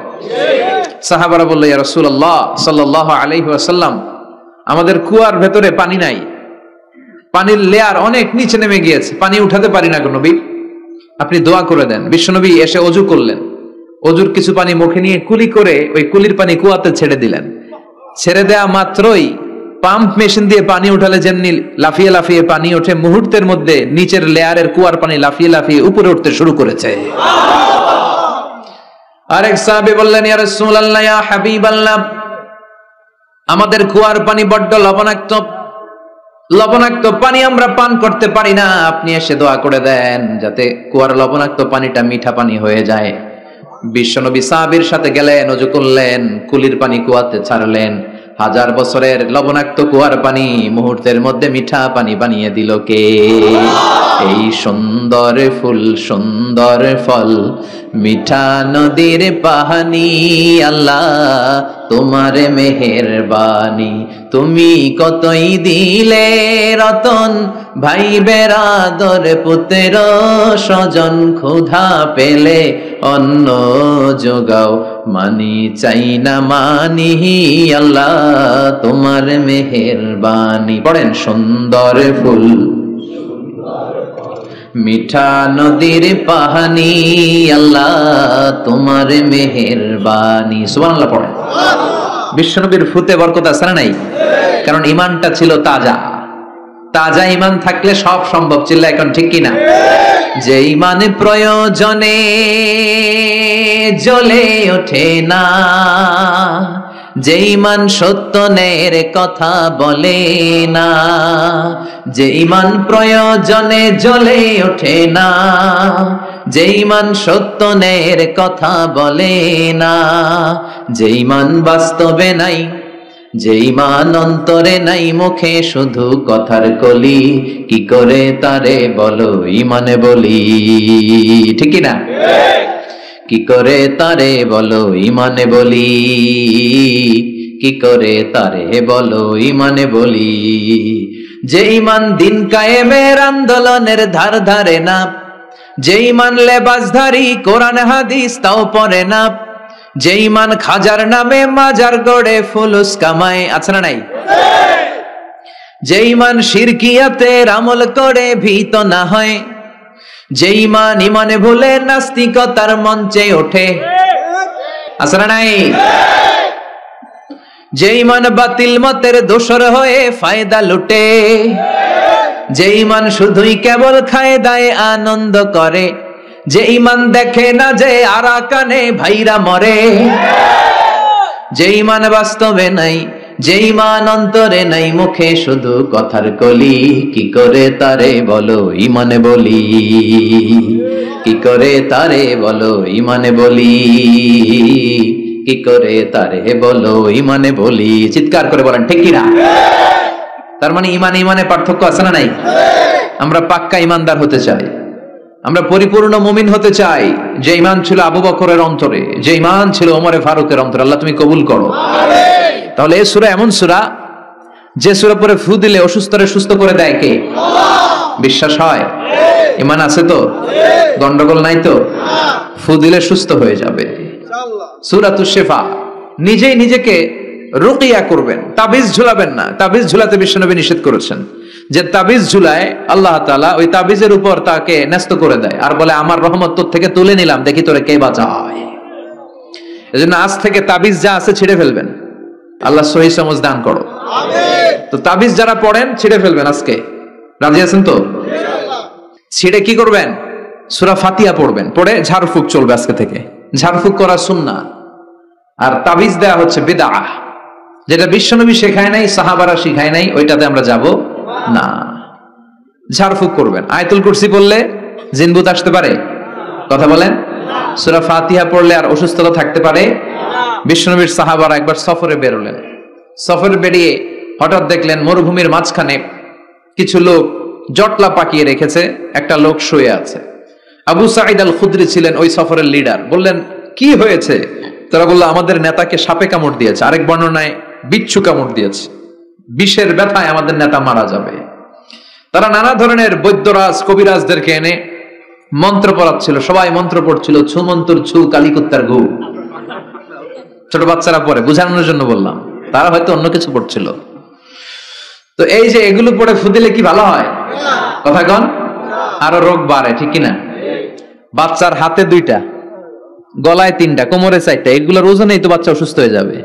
সাহাবারা বলল, ইয়া রাসূলুল্লাহ সাল্লাল্লাহু আলাইহি ওয়াসাল্লাম, আমাদের কুয়ার ভেতরে পানি নাই, পানির লেয়ার অনেক নিচে নেমে গিয়েছে, পানি উঠাতে পারি না গো নবী, আপনি দোয়া করে দেন। বিশ্বনবী এসে ওযু করলেন, ওযুর কিছু পানি মুখে নিয়ে কুলি করে ওই কুলির পানি কুয়াতে ছেড়ে দিলেন। ছেড়ে দেয়া মাত্রই পাম্প মেশিন দিয়ে পানি উঠালে যেমনি লাফিয়ে লাফিয়ে পানি ওঠে, মুহূর্তের মধ্যে নিচের লেয়ারের কুয়ার পানি লাফিয়ে লাফিয়ে উপরে উঠতে শুরু করেছে। আরেক সাহাবী বললেন, ইয়া রাসূলুল্লাহ, ইয়া হাবিবাল্লাহ, আমাদের কুয়ার পানি বড্ড লবণাক্ত, লবণাক্ত পানি আমরা পান করতে পারি না, আপনি এসে দোয়া করে দেন যাতে কুয়ার লবণাক্ত পানিটা মিঠা পানি হয়ে যায়। বিশ্বনবী সাহাবীর সাথে গেলেন, ওযু করলেন, কুলির পানি কুয়াতে ছাড়লেন। 1000 বছরের লবণাক্ত কুয়ার পানি মুহূর্তের মধ্যে মিঠা পানি বানিয়ে দিল কে? এই সুন্দর ফুল, সুন্দর ফল, মিঠা নদীর পানি, আল্লাহ তোমার মেহেরবানি। তুমি কতই দিলে রতন, ভাই বেরাদর পুত্র স্বজন, ক্ষুধা পেলে অন্ন যোগাও, মানি চাই না মানি, আল্লাহ তোমার মেহেরবানি। পড়েন, সুন্দর ফুল, মিঠা নদীর পানি, আল্লাহ তোমার মেহেরবানি। সুবহানাল্লাহ পড়েন। বিশ্বনবীর ফুতে বরকত আছে না নাই? কারণ ঈমানটা ছিল তাজা। তাজা ঈমান থাকলে সব সম্ভব। চিল্লা এখন ঠিক কিনা? যে ঈমান প্রয়োজনে জ্বলে ওঠে না, যে ঈমান সত্যের কথা বলে না, যে ঈমান প্রয়োজনে জ্বলে ওঠে না, যে ঈমান সত্যের কথা বলে না, যে ঈমান বাস্তবে নাই, যে ঈমান অন্তরে নাই, মুখে শুধু কথার কলি, কি করে তারে বলো ঈমানে বলি? ঠিক কি না? কি করে তারে বলো ঈমানে বলি? কি করে তারে বলো ঈমানে বলি? যে ঈমান দিন কায়েমের আন্দোলনের ধার ধারে না, যে ঈমান লেবাসধারী কোরআন হাদিস তাও পড়ে না, যে ইমান খাজার নামে মাজার গড়ে ফুলুস কামায়, আছে না নাই? যে ইমান শিরকিয়াতের আমল করে ভীত না হয়, যে ইমান ইমানে ভুলে নাস্তিকতার মঞ্চে ওঠে, আছে না নাই? যে ইমান বাতিল মতের দোসর হয়ে ফায়দা লুটে, যে ইমান শুধুই কেবল খায় দায় আনন্দ করে, যে ইমান দেখে না যে আরাকানে ভাইরা মরে, যে ইমান বাস্তবে নাই, যে ইমান অন্তরে নাই, মুখে শুধু কথার কলি, কি করে তারে বলো ইমানে বলি, কি করে তারে বলো ইমানে বলি, কি করে তারে বলো ইমানে বলি। চিৎকার করে বলেন ঠিক কিনা? তার মানে ইমান ইমানে পার্থক্য আছে না নাই? আমরা পাক্কা ইমানদার হতে চাই, আমরা পরিপূর্ণ মুমিন হতে চাই। যে ইমান ছিল আবু বকরের অন্তরে, যে ইমান ছিল ওমরে ফারুকের অন্তরে, আল্লাহ তুমি কবুল করো। তাহলে এই সূরা এমন সূরা যে সূরা পরে ফু দিলে অসুস্থরে সুস্থ করে দেয় কে? বিশ্বাস হয়? ইমান আছে তো? গন্ডগোল নাই তো? ফু দিলে সুস্থ হয়ে যাবে। সূরাতুশ শিফা। নিজেই নিজেকে রুকিয়া করবেন, তাবিজ ঝুলাবেন না। তাবিজ ঝুলাতে বিশ্বনবী নিষেধ করেছেন। যে তাবিজ ঝুলায় আল্লাহ তাআলা ওই তাবিজের উপর তাকে ন্যস্ত করে দেয় আর বলে আমার রহমত তোর থেকে তুলে নিলাম, দেখি তোরে কে বাঁচায়। এজন্য আজ থেকে তাবিজ যা আছে ছিঁড়ে ফেলবেন। আল্লাহ সহি সমঝ দান করো, আমিন। তো তাবিজ যারা পড়েন ছিঁড়ে ফেলবেন আজকে, রাজি আছেন তো? ছিঁড়ে কি করবেন? সূরা ফাতিহা পড়বেন, পড়ে ঝাড়ফুঁক চলবে আজকে থেকে। ঝাড়ফুঁক করা সুন্নাহ। আর তাবিজ দেয়া হচ্ছে বিদআহ, যেটা বিশ্বনবী শেখায় নাই, সাহাবারা শিখায় নাই, ওইটাতে আমরা যাব না। ঝাড়ফুঁক করবেন। আয়াতুল কুরসি পড়লে জিনভূত আসতে পারে? কথা বলেন। সূরা ফাতিহা পড়লে আর অসুস্থতা থাকতে পারে? বিশ্বনবীর সাহাবারা একবার সফরে বেরোলেন। সফরে বেরিয়ে হঠাৎ দেখলেন মরুভূমির মাঝখানে কিছু লোক জটলা পাকিয়ে রেখেছে, একটা লোক শুয়ে আছে। আবু সাঈদ আল খুদরি ছিলেন ওই সফরের লিডার। বললেন কি হয়েছে? তারা বলল আমাদের নেতাকে সাপে কামড় দিয়েছে, আরেক বর্ণনায় বিচ্ছু কামড় দিয়েছে, বিষের ব্যথায় আমাদের নেতা মারা যাবে। তারা নানা ধরনের বৈদ্যরাজ কবিরাজদেরকে এনে মন্ত্র পড়াচ্ছিল, সবাই মন্ত্র পড়ছিল, ছু মন্ত্র ছু কালিকুত্তার গু। ছোট বাচ্চারা পড়ে, বুঝানোর জন্য বললাম, তারা হয়তো অন্য কিছু পড়ছিল। তো এই যে এগুলো পড়ে ফুদিলে কি ভালো হয়? কথা কন, আরো রোগ বাড়ে, ঠিক কিনা? বাচ্চার হাতে 2টা, গলায় 3টা, কোমরে 4টা, এগুলোর ওজনেই তো বাচ্চা অসুস্থ হয়ে যাবে।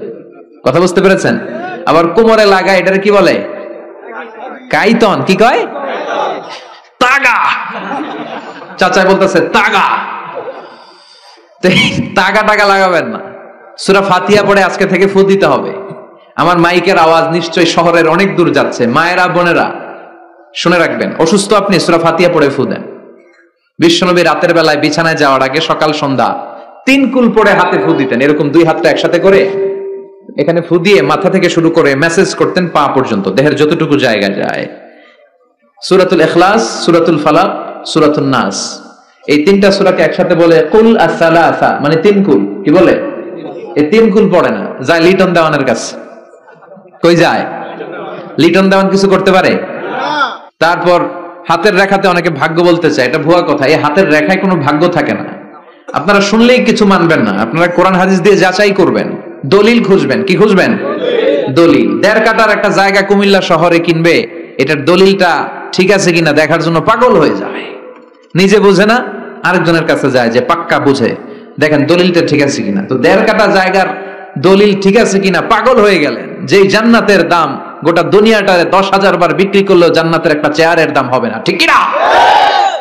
কথা বুঝতে পেরেছেন? আবার কোমরে লাগায়, এটার কি বলে? কাইতন। কি কয়? তাগা। চাচা বলতেছে তাগা। তাগা টাগা লাগাবেন না। সূরা ফাতিহা পড়ে আজকে থেকে ফু দিতে হবে। আমার মাইকের আওয়াজ নিশ্চয়ই শহরের অনেক দূর যাচ্ছে। মায়েরা বোনেরা শুনে রাখবেন, অসুস্থ আপনি সূরা ফাতিহা পড়ে ফু দেন। বিশ্বনবী রাতের বেলায় বিছানায় যাওয়ার আগে সকাল সন্ধ্যা 3 কুল পড়ে হাতে ফু দিতেন। এরকম 2 হাতটা একসাথে করে এখানে ফু দিয়ে মাথা থেকে শুরু করে মেসেজ করতেন পা পর্যন্ত, দেহের যতটুকু জায়গা যায়। সূরাতুল ইখলাস, সূরাতুল ফালাক, সূরাতুন নাস, এই 3টা সূরাকে একসাথে বলে কুল আস-সালাসা, মানে 3 কুল। কি বলে? এই 3 কুল পড়ে না, যায় লিটন দেওয়ানের কাছে। কই যায়? লিটন দেওয়ান কিছু করতে পারে? তারপর হাতের রেখাতে অনেকে ভাগ্য বলতে চায়, এটা ভুয়া কথা। এই হাতের রেখায় কোনো ভাগ্য থাকে না। আপনারা শুনলেই কিছু মানবেন না, আপনারা কোরআন হাদিস দিয়ে যাচাই করবেন, দলিল খুঁজবেন। কি খুঁজবেন? দলিল। 1.5 কাঠার একটা জায়গা কুমিল্লা শহরে কিনবে, এটার দলিলটা ঠিক আছে কিনা দেখার জন্য পাগল হয়ে যায়। নিজে বুঝে না, আরেকজনের কাছে যায় যে পাক্কা বুঝে, দেখেন দলিলটা ঠিক আছে কিনা। তো 1.5 কাঠা জায়গার দলিল ঠিক আছে কিনা পাগল হয়ে গেলেন। যেই জান্নাতের দাম গোটা দুনিয়াটারে 10,000 বার বিক্রি করলেও জান্নাতের একটা চেয়ারের দাম হবে না, ঠিক কিনা?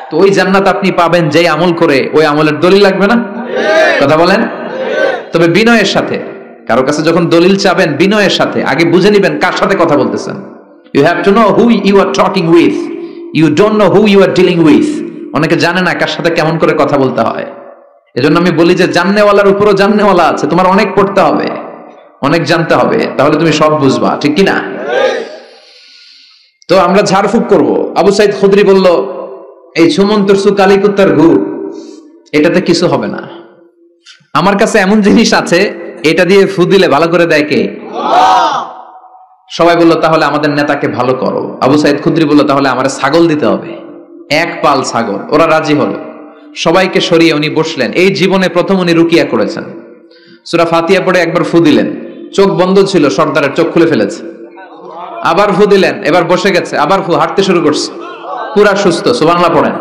তো ওই জান্নাত আপনি পাবেন যেই আমল করে, ওই আমলের দলিল লাগবে না? কথা বলেন। তবে বিনয়ের সাথে, কারো কাছে যখন দলিল চাবেন বিনয়ের সাথে আগে বুঝে নিবেন কার সাথে কথা বলতেছেন। You have to know who you are talking with, you don't know who you are dealing with. অনেকে জানে না কার সাথে কেমন করে কথা বলতে হয়। এজন্য আমি বলি যে জাননেওয়ালার উপরও জাননেওয়ালা আছে, তোমার অনেক পড়তে হবে, অনেক জানতে হবে, তাহলে তুমি সব বুঝবা, ঠিক কিনা? তো আমরা ঝাড়ফুঁক করব। আবু সাইদ খুদরি বলল এই সুমন্তরসু কালিকুত্তার ঘু, এটাতে কিছু হবে না। আমার কাছে এমন জিনিস আছে, এটা দিয়ে ফু দিলে ভালো করে দেয় কে? সবাই বলল তাহলে আমাদের নেতাকে ভালো করো। আবু সাইদ খুদরি বলল তাহলে আমার ছাগল দিতে হবে, 1 পাল ছাগল। ওরা রাজি হলো। সবাইকে সরিয়ে উনি বসলেন। এই জীবনে প্রথম উনি রুকিয়া করেছেন। সূরা ফাতিহা পড়ে একবার ফু দিলেন, চোখ বন্ধ ছিল, সর্দারের চোখ খুলে ফেলেছে। আবার ফু দিলেন, এবার বসে গেছে, আবার ফু, হাঁটতে শুরু করছে, পুরা সুস্থ। সুবহানাল্লাহ পড়েন।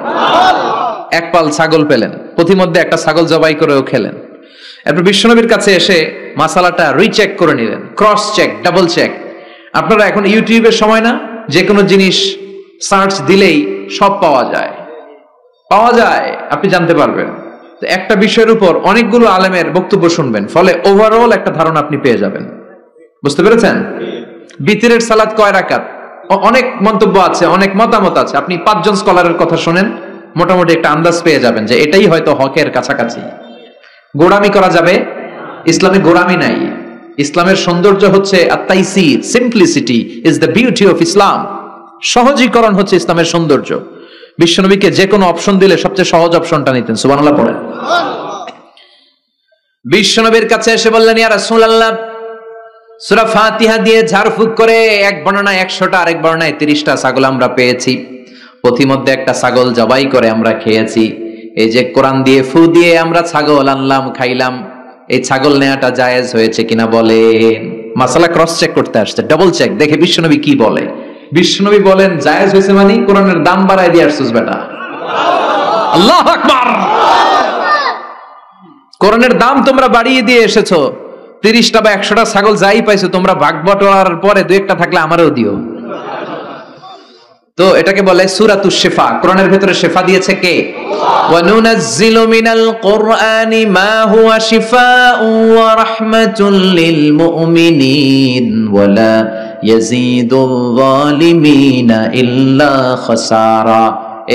এক পাল ছাগল পেলেন, পথিমধ্যে একটা ছাগল জবাই করেও খেলেন। এরপর বিশ্বনবীর কাছে এসে মাসালাটা রিচেক করে নিলেন, ক্রস চেক, ডাবল চেক। আপনারা এখন ইউটিউবের সময় না, যে কোনো জিনিস সার্চ দিলেই সব পাওয়া যায়, আপনি জানতে পারবেন। তো একটা বিষয়ের উপর অনেকগুলো আলেমের বক্তব্য শুনবেন, ফলে ওভারঅল একটা ধারণা আপনি পেয়ে যাবেন। বুঝতে পেরেছেন? বিতিরের সালাত কয় রাকাত, অনেক মন্তব্য আছে, অনেক মতামত আছে। আপনি 5 জন স্কলারের কথা শুনেন, মোটামুটি একটা আন্দাজ পেয়ে যাবেন যে এটাই হয়তো হকের কাছাকাছি। গোড়ামি করা যাবে? ইসলামে গোড়ামি নাই। ইসলামের সৌন্দর্য হচ্ছে আত-তাইসির, simplicity is the beauty of Islam. সহজীকরণ হচ্ছে ইসলামের সৌন্দর্য। বিশ্বনবীকে যে কোনো অপশন দিলে সবচেয়ে সহজ অপশনটা নিতেন। সুবহানাল্লাহ পড়েন। বিশ্বনবীর কাছে এসে বললেন, ইয়া রাসূলুল্লাহ, সূরা ফাতিহা দিয়ে ঝাড়ফুঁক করে এক বর্ণনায় 100টা, আরেক বর্ণনায় 30টা ছাগল আমরা পেয়েছি। পথিমধ্যে একটা ছাগল জবাই করে আমরা খেয়েছি। এই যে কোরআন দিয়ে ফু দিয়ে আমরা ছাগল আনলাম, খাইলাম, এই ছাগল নেওয়াটা জায়েজ হয়েছে কিনা বলেন। মাসালা ক্রস চেক করতে আসছে, ডাবল চেক, দেখে বিশ্বনবী কি বলে। বিশ্বনবী বলেন জায়েজ হয়েছে মানে কোরআনের দাম বাড়ায় দিয়ে আসছিস বেটা। আল্লাহু আকবার। কোরআনের দাম তোমরা বাড়িয়ে দিয়ে এসেছো। 30টা বা 100টা ছাগল যাই পাইছো তোমরা, ভাগ বটোয়ারার পরে 2-1টা থাকলে আমারও দিও। তো এটাকে বলে সূরাতুশ শিফা। কোরআনের ভিতরে শিফা দিয়েছে কে? ওয়া নুনাজ্জিলু মিনাল কুরআনি মা হুয়া শিফাউন ওয়া রাহমাতুল লিল মুমিনিন ওয়া লা ইয়াজিদুল যালিমিনা ইল্লা খাসারা।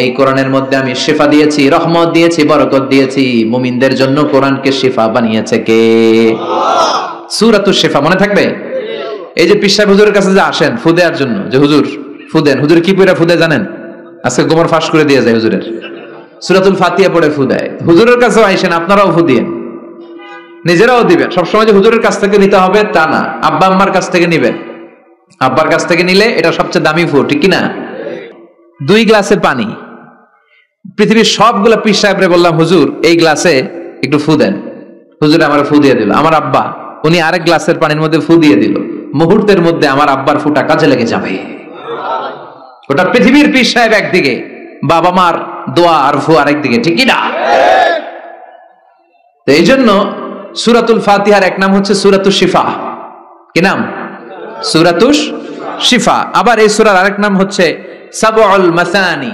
এই কোরআনের মধ্যে আমি শিফা দিয়েছি, রহমত দিয়েছি, বরকত দিয়েছি। মুমিনদের জন্য কোরআনকে শিফা বানিয়েছে কে? সূরাতুশ শিফা। মনে থাকবে? এই যে পীর সাহেব হুজুরের কাছে যে আসেন ফু দেওয়ার জন্য, যে হুজুর ফুদেন, হুজুর কি পড়ে ফুদে জানেন? আজকে গোমর ফাঁস করে দিয়ে যায় হুজুরের, সূরাতুল ফাতিহা পড়ে ফু দেয়। হুজুরের কাছেও আইসেন, আপনারাও ফু দিয়েন, নিজেরাও দিবেন। সবসময় যে হুজুরের কাছ থেকে নিতে হবে তা না, আব্বা আম্মার কাছ থেকে নিবেন। আব্বার কাছ থেকে নিলে এটা সবচেয়ে দামি ফু, ঠিক কিনা? 2 গ্লাসের পানি, পৃথিবীর সবগুলা পীর সাহেবরে বললাম হুজুর এই গ্লাসে একটু ফু দেন, হুজুর আমার ফু দিয়ে দিল। আমার আব্বা উনি আরেক গ্লাসের পানির মধ্যে ফু দিয়ে দিল। মুহূর্তের মধ্যে আমার আব্বার ফুটা কাজে লেগে যাবে। ওটা পৃথিবীর পীর সাহেব একদিকে, বাবা মার দোয়া আর ফু আরেকদিকে, ঠিক কি না? তো এই জন্য সূরাতুল ফাতিহার এক নাম হচ্ছে সূরাতুশ শিফা। কি নাম? সূরাতুশ শিফা। আবার এই সূরার আরেক নাম হচ্ছে সাবউল মাসানি,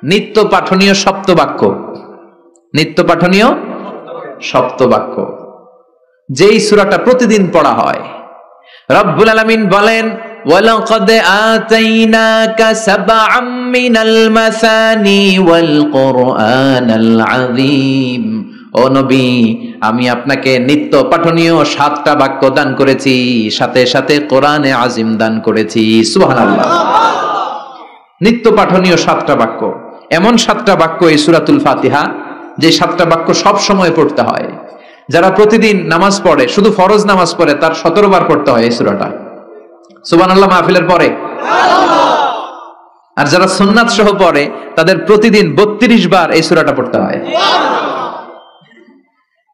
নিত্য পাঠনীয় সপ্তবাক্য। নিত্য পাঠনীয় সপ্তবাক্য, যেই সূরাটা প্রতিদিন পড়া হয়। রব্বুল আলামিন বলেন, ওয়ালাকাদ আতাইনাকা সাবআম মিনাল মাসানি ওয়াল কুরআনাল আযীম। ও নবী, আমি আপনাকে নিত্য পাঠনীয় 7টা বাক্য দান করেছি, সাথে সাথে কোরআনে আযীম দান করেছি। সুবহানাল্লাহ। নিত্য পাঠনীয় 7টা বাক্য, এমন 7টা বাক্য এই সূরাতুল ফাতিহা, যে 7টা বাক্য সব সময় পড়তে হয়। যারা প্রতিদিন নামাজ পড়ে, শুধু ফরজ নামাজ পড়ে, তার 17 বার পড়তে হয় এই সূরাটা। সুবহানাল্লাহ মাহফিলের পরে। আর যারা সুন্নাত সহ পড়ে, তাদের প্রতিদিন 32 বার এই সূরাটা পড়তে হয়।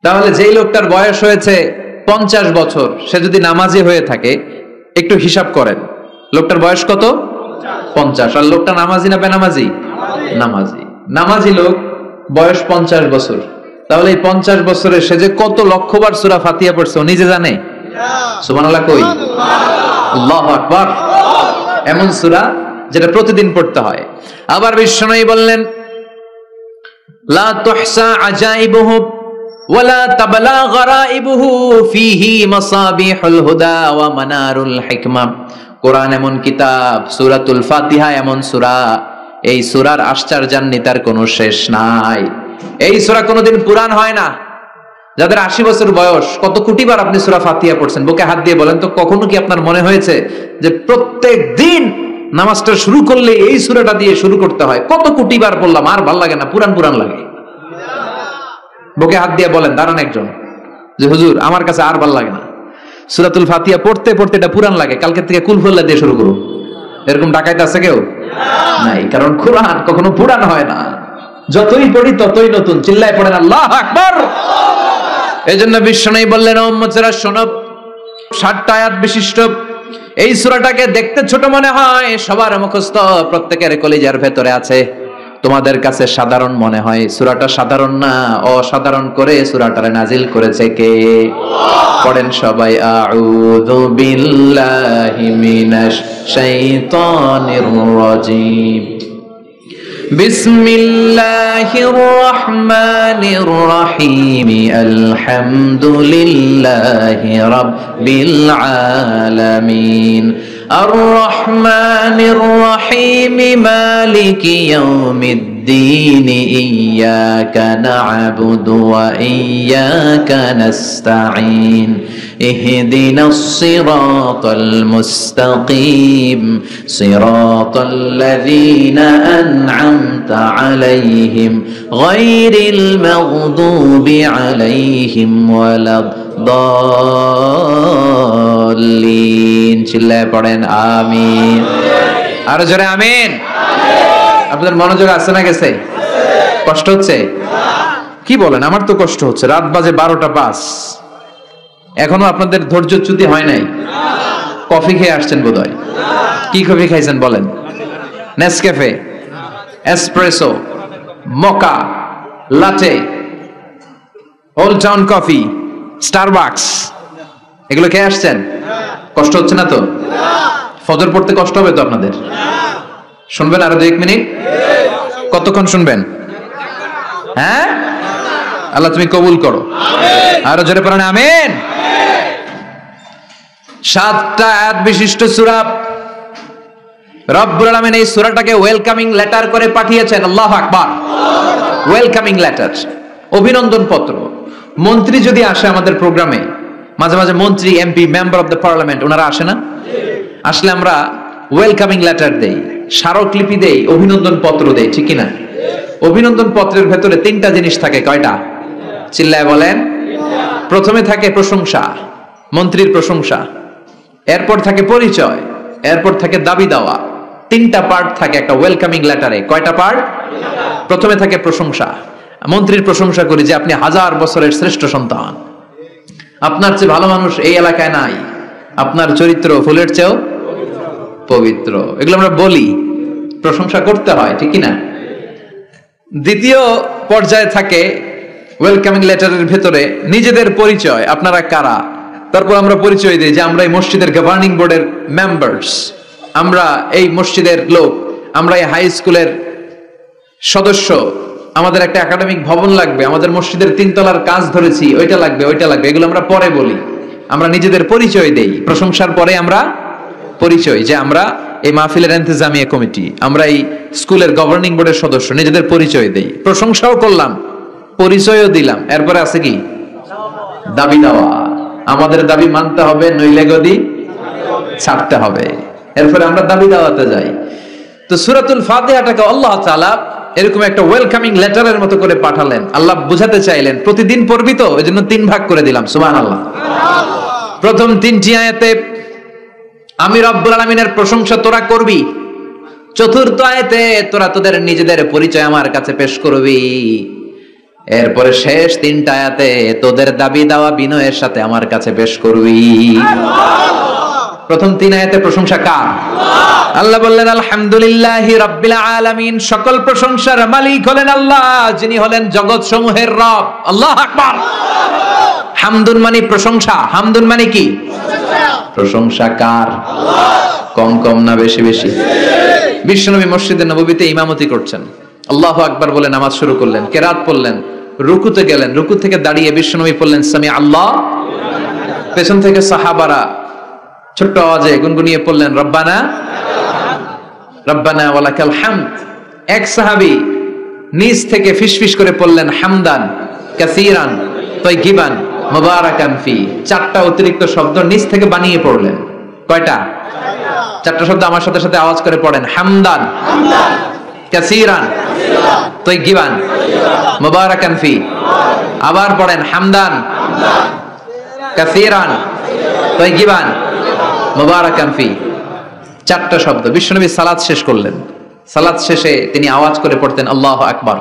তাহলে যেই লোকটার বয়স হয়েছে 50 বছর, সে যদি নামাজি হয়ে থাকে, একটু হিসাব করেন, লোকটার বয়স কত? 50। আর লোকটা নামাজি না বেনামাজি? নামাজি। নামাজি লোক, বয়স 50 বছর। তাহলে এই 50 বছরে সে যে কত লক্ষবার সূরা ফাতিহা পড়ছে ও নিজে জানে? সুবহানাল্লাহ কই? আল্লাহু আকবার। এমন সূরা যেটা প্রতিদিন পড়তে হয়। আবার বিশ্বনবী বললেন, লা তুহসা আজাইবুহু ওয়ালা তাবলা গরাইবুহু ফিহি মাসাবিহুল হুদা ওয়া মানারুল হিকমা। কোরআন এমন কিতাব, সূরাতুল ফাতিহা এমন সূরা, এই সূরার আশ্চর্যান্বিতার কোনো শেষ নাই। এই সূরা কোনোদিন পুরান হয় না। যাদের 80 বছর বয়স, কত কোটিবার আপনি সূরা ফাতিহা পড়ছেন? বুকে হাত দিয়ে বলেন তো, কখনো কি আপনার মনে হয়েছে যে প্রত্যেক দিন নামাজটা শুরু করলে এই সূরাটা দিয়ে শুরু করতে হয়? কত কোটিবার বললাম, আর ভাল লাগে না, পুরান পুরান লাগে। বুকে হাত দিয়ে বলেন, দাঁড়ান একজন, যে হুজুর আমার কাছে আর ভাল লাগে না, সূরাতুল ফাতিহা পড়তে পড়তে এটা পুরান লাগে, কালকে থেকে কুলহুল্লাহ দিয়ে শুরু করুন। এরকম ডাকাইতে আছে কেউ? নাই। কারণ কোরআন কখনো পুরান হয় না, যতই পড়ি ততই নতুন। চিল্লায় পড়েন আল্লাহু আকবার। এজন্য বিশ্বনবী বললেন, ও উম্মতেরা শোনো, 60টা আয়াত বিশিষ্ট এই সূরাটাকে দেখতে ছোট মনে হয়, সবার মুখস্থ, প্রত্যেকের কলিজার ভেতরে আছে। তোমাদের কাছে সাধারণ মনে হয়, সূরাটা সাধারণ না, অসাধারণ করে সূরাটারে নাজিল করেছে কে? পড়েন সবাই, আউযু বিল্লাহি মিনাশ শাইতানির রাজীম। বিসমিল্লাহির রহমানির রহিম। আলহামদুলিল্লাহি রাব্বিল আলামিন। আর রহমানির রহিম। মালিকি ইয়াউমিদ্দিন। ইয়াকা না'বুদু ওয়া ইয়াকা নাস্তাঈন। ইহদিনাস সিরাতাল মুস্তাকিম। সিরাতাল লাযীনা আন'আমতা আলাইহিম গায়রিল মাগদুবি আলাইহিম ওয়ালাদ-দাল্লিন। চিল্লায়ে পড়েন আমিন। আর জোরে আমিন। আপনাদের মনোযোগ আছে না গেছে? কষ্ট হচ্ছে? কি বলেন? আমার তো কষ্ট হচ্ছে। রাত বাজে 12টা 5, এখনো আপনাদের ধৈর্যচ্যুতি হয় নাই? কফি খেয়ে আসছেন বোধহয়। কি কফি খাইছেন বলেন? নেসক্যাফে, এসপ্রেসো, মোকা, লাটে, ওল্ড টাউন কফি, স্টারবাকস, এগুলো খেয়ে আসছেন? কষ্ট হচ্ছে না তো? ফজর পড়তে কষ্ট হবে তো আপনাদের? শুনবেন আরো 2 মিনিট? কতক্ষণ শুনবেন? হ্যাঁ, আল্লাহ তুমি কবুল করো। আরো জোরে পড়েন আমিন। 7টা আয়াত বিশিষ্ট সূরা। রব্বুল আলামিন এই সূরাটাকে ওয়েলকামিং লেটার করে পাঠিয়েছেন। আল্লাহু আকবার। ওয়েলকামিং লেটার, অভিনন্দন পত্র। মন্ত্রী যদি আসে আমাদের প্রোগ্রামে, মাঝে মাঝে মন্ত্রী, MP, member of the parliament, ওনারা আসে না? আসলে আমরা ওয়েলকামিং লেটার দেই, স্মারকলিপি দেই, অভিনন্দন পত্র দেই, ঠিক কি না? অভিনন্দন পত্রের ভেতরে 3টা জিনিস থাকে। কয়টা? চিল্লায় বলেন। প্রথমে থাকে প্রশংসা, মন্ত্রীর প্রশংসা। এরপর থাকে পরিচয়, এরপর থাকে দাবি দাওয়া। 3টা পার্ট থাকে একটা ওয়েলকামিং লেটারে। কয়টা পার্ট? প্রথমে থাকে প্রশংসা। মন্ত্রীর প্রশংসা করি যে আপনি 1000 বছরের শ্রেষ্ঠ সন্তান, আপনার চেয়ে ভালো মানুষ এই এলাকায় নাই, আপনার চরিত্র ফুলের চেয়েও পবিত্র। এগুলো আমরা বলি, প্রশংসা করতে হয়, ঠিক কি না? দ্বিতীয় পর্যায়ে থাকে ওয়েলকামিং লেটারের ভেতরে নিজেদের পরিচয়, আপনারা কারা। তারপর আমরা পরিচয় দিই যে আমরা এই মসজিদের গভর্নিং বোর্ডের মেম্বার্স, আমরা এই মসজিদের লোক, আমরা এই হাই স্কুলের সদস্য, আমাদের একটা একাডেমিক ভবন লাগবে, আমাদের মসজিদের 3 তলার কাজ ধরেছি, ওইটা লাগবে, ওইটা লাগবে। এগুলো আমরা পরে বলি, আমরা নিজেদের পরিচয় দেই। প্রশংসার পরে আমরা পরিচয়, যে আমরা এই মাহফিলের ইন্তেজামিয়া কমিটি, আমরা এই স্কুলের গভর্নিং বোর্ডের সদস্য, নিজেদের পরিচয় দেই। প্রশংসাও করলাম, পরিচয়ও দিলাম। এরপরে আছে কি? দাবি দেওয়া। আমাদের দাবি মানতে হবে, নইলে গদি ছাড়তে হবে। এরপরে আমরা দাবি দেওয়াতে যাই। তো সূরাতুল ফাতিহাটাকে আল্লাহ তাআলা এরকম একটা ওয়েলকামিং লেটারের মতো করে পাঠালেন। আল্লাহ বুঝাতে চাইলেন প্রতিদিন পড়বি তো, এজন্য 3 ভাগ করে দিলাম। সুবহানাল্লাহ। প্রথম 3টি আয়াতে আমি রব্বুল আলামিনের প্রশংসা তোরা করবি। চতুর্থ আয়াতে তোরা তোদের নিজেদের পরিচয় আমার কাছে পেশ করবি। এরপরে শেষ 3টা আয়াতে তোদের দাবি দাওয়া বিনয়ের সাথে আমার কাছে পেশ করবি। প্রথম 3 আয়াতে প্রশংসা কার? আল্লাহ বললেন আলহামদুলিল্লাহি রাব্বিল আলামিন। সকল প্রশংসার মালিক হলেন আল্লাহ, যিনি হলেন জগৎ সমূহের রব। আল্লাহু আকবার। হামদুন মানে প্রশংসা। হামদুন মানে কি? প্রশংসা কার? কম কম না বেশি বেশি? বিশ্বনবী মসজিদে নববীতে ইমামতি করছেন, আল্লাহু আকবার বলে নামাজ শুরু করলেন, কেরাত পড়লেন, রুকুতে গেলেন, রুকু থেকে দাঁড়িয়ে বিশ্বনবী পড়লেন সামি আল্লাহ। পেছন থেকে সাহাবারা ছোট্ট আওয়াজে গুনগুনিয়ে পড়লেন রব্বানা রব্বানা ওয়ালাকাল হামদ। এক সাহাবী নিজ থেকে ফিসফিস করে পড়লেন হামদান কাসীরান তাইয়িবান মুবারাকান ফি। 4টা অতিরিক্ত শব্দ নিজ থেকে বানিয়ে পড়লেন। কয়টা? 4টা শব্দ আমার সাথে সাথে আওয়াজ করে পড়েন। হামদান কাসীরান তাইয়িবান মুবারাকান ফি। আবার পড়েন হামদান কাসীরান তাইয়িবান মুবারাকান ফি। 4টা শব্দ। বিশ্বনবী সালাত শেষ করলেন। সালাত শেষে তিনি আওয়াজ করে পড়তেন আল্লাহু আকবার।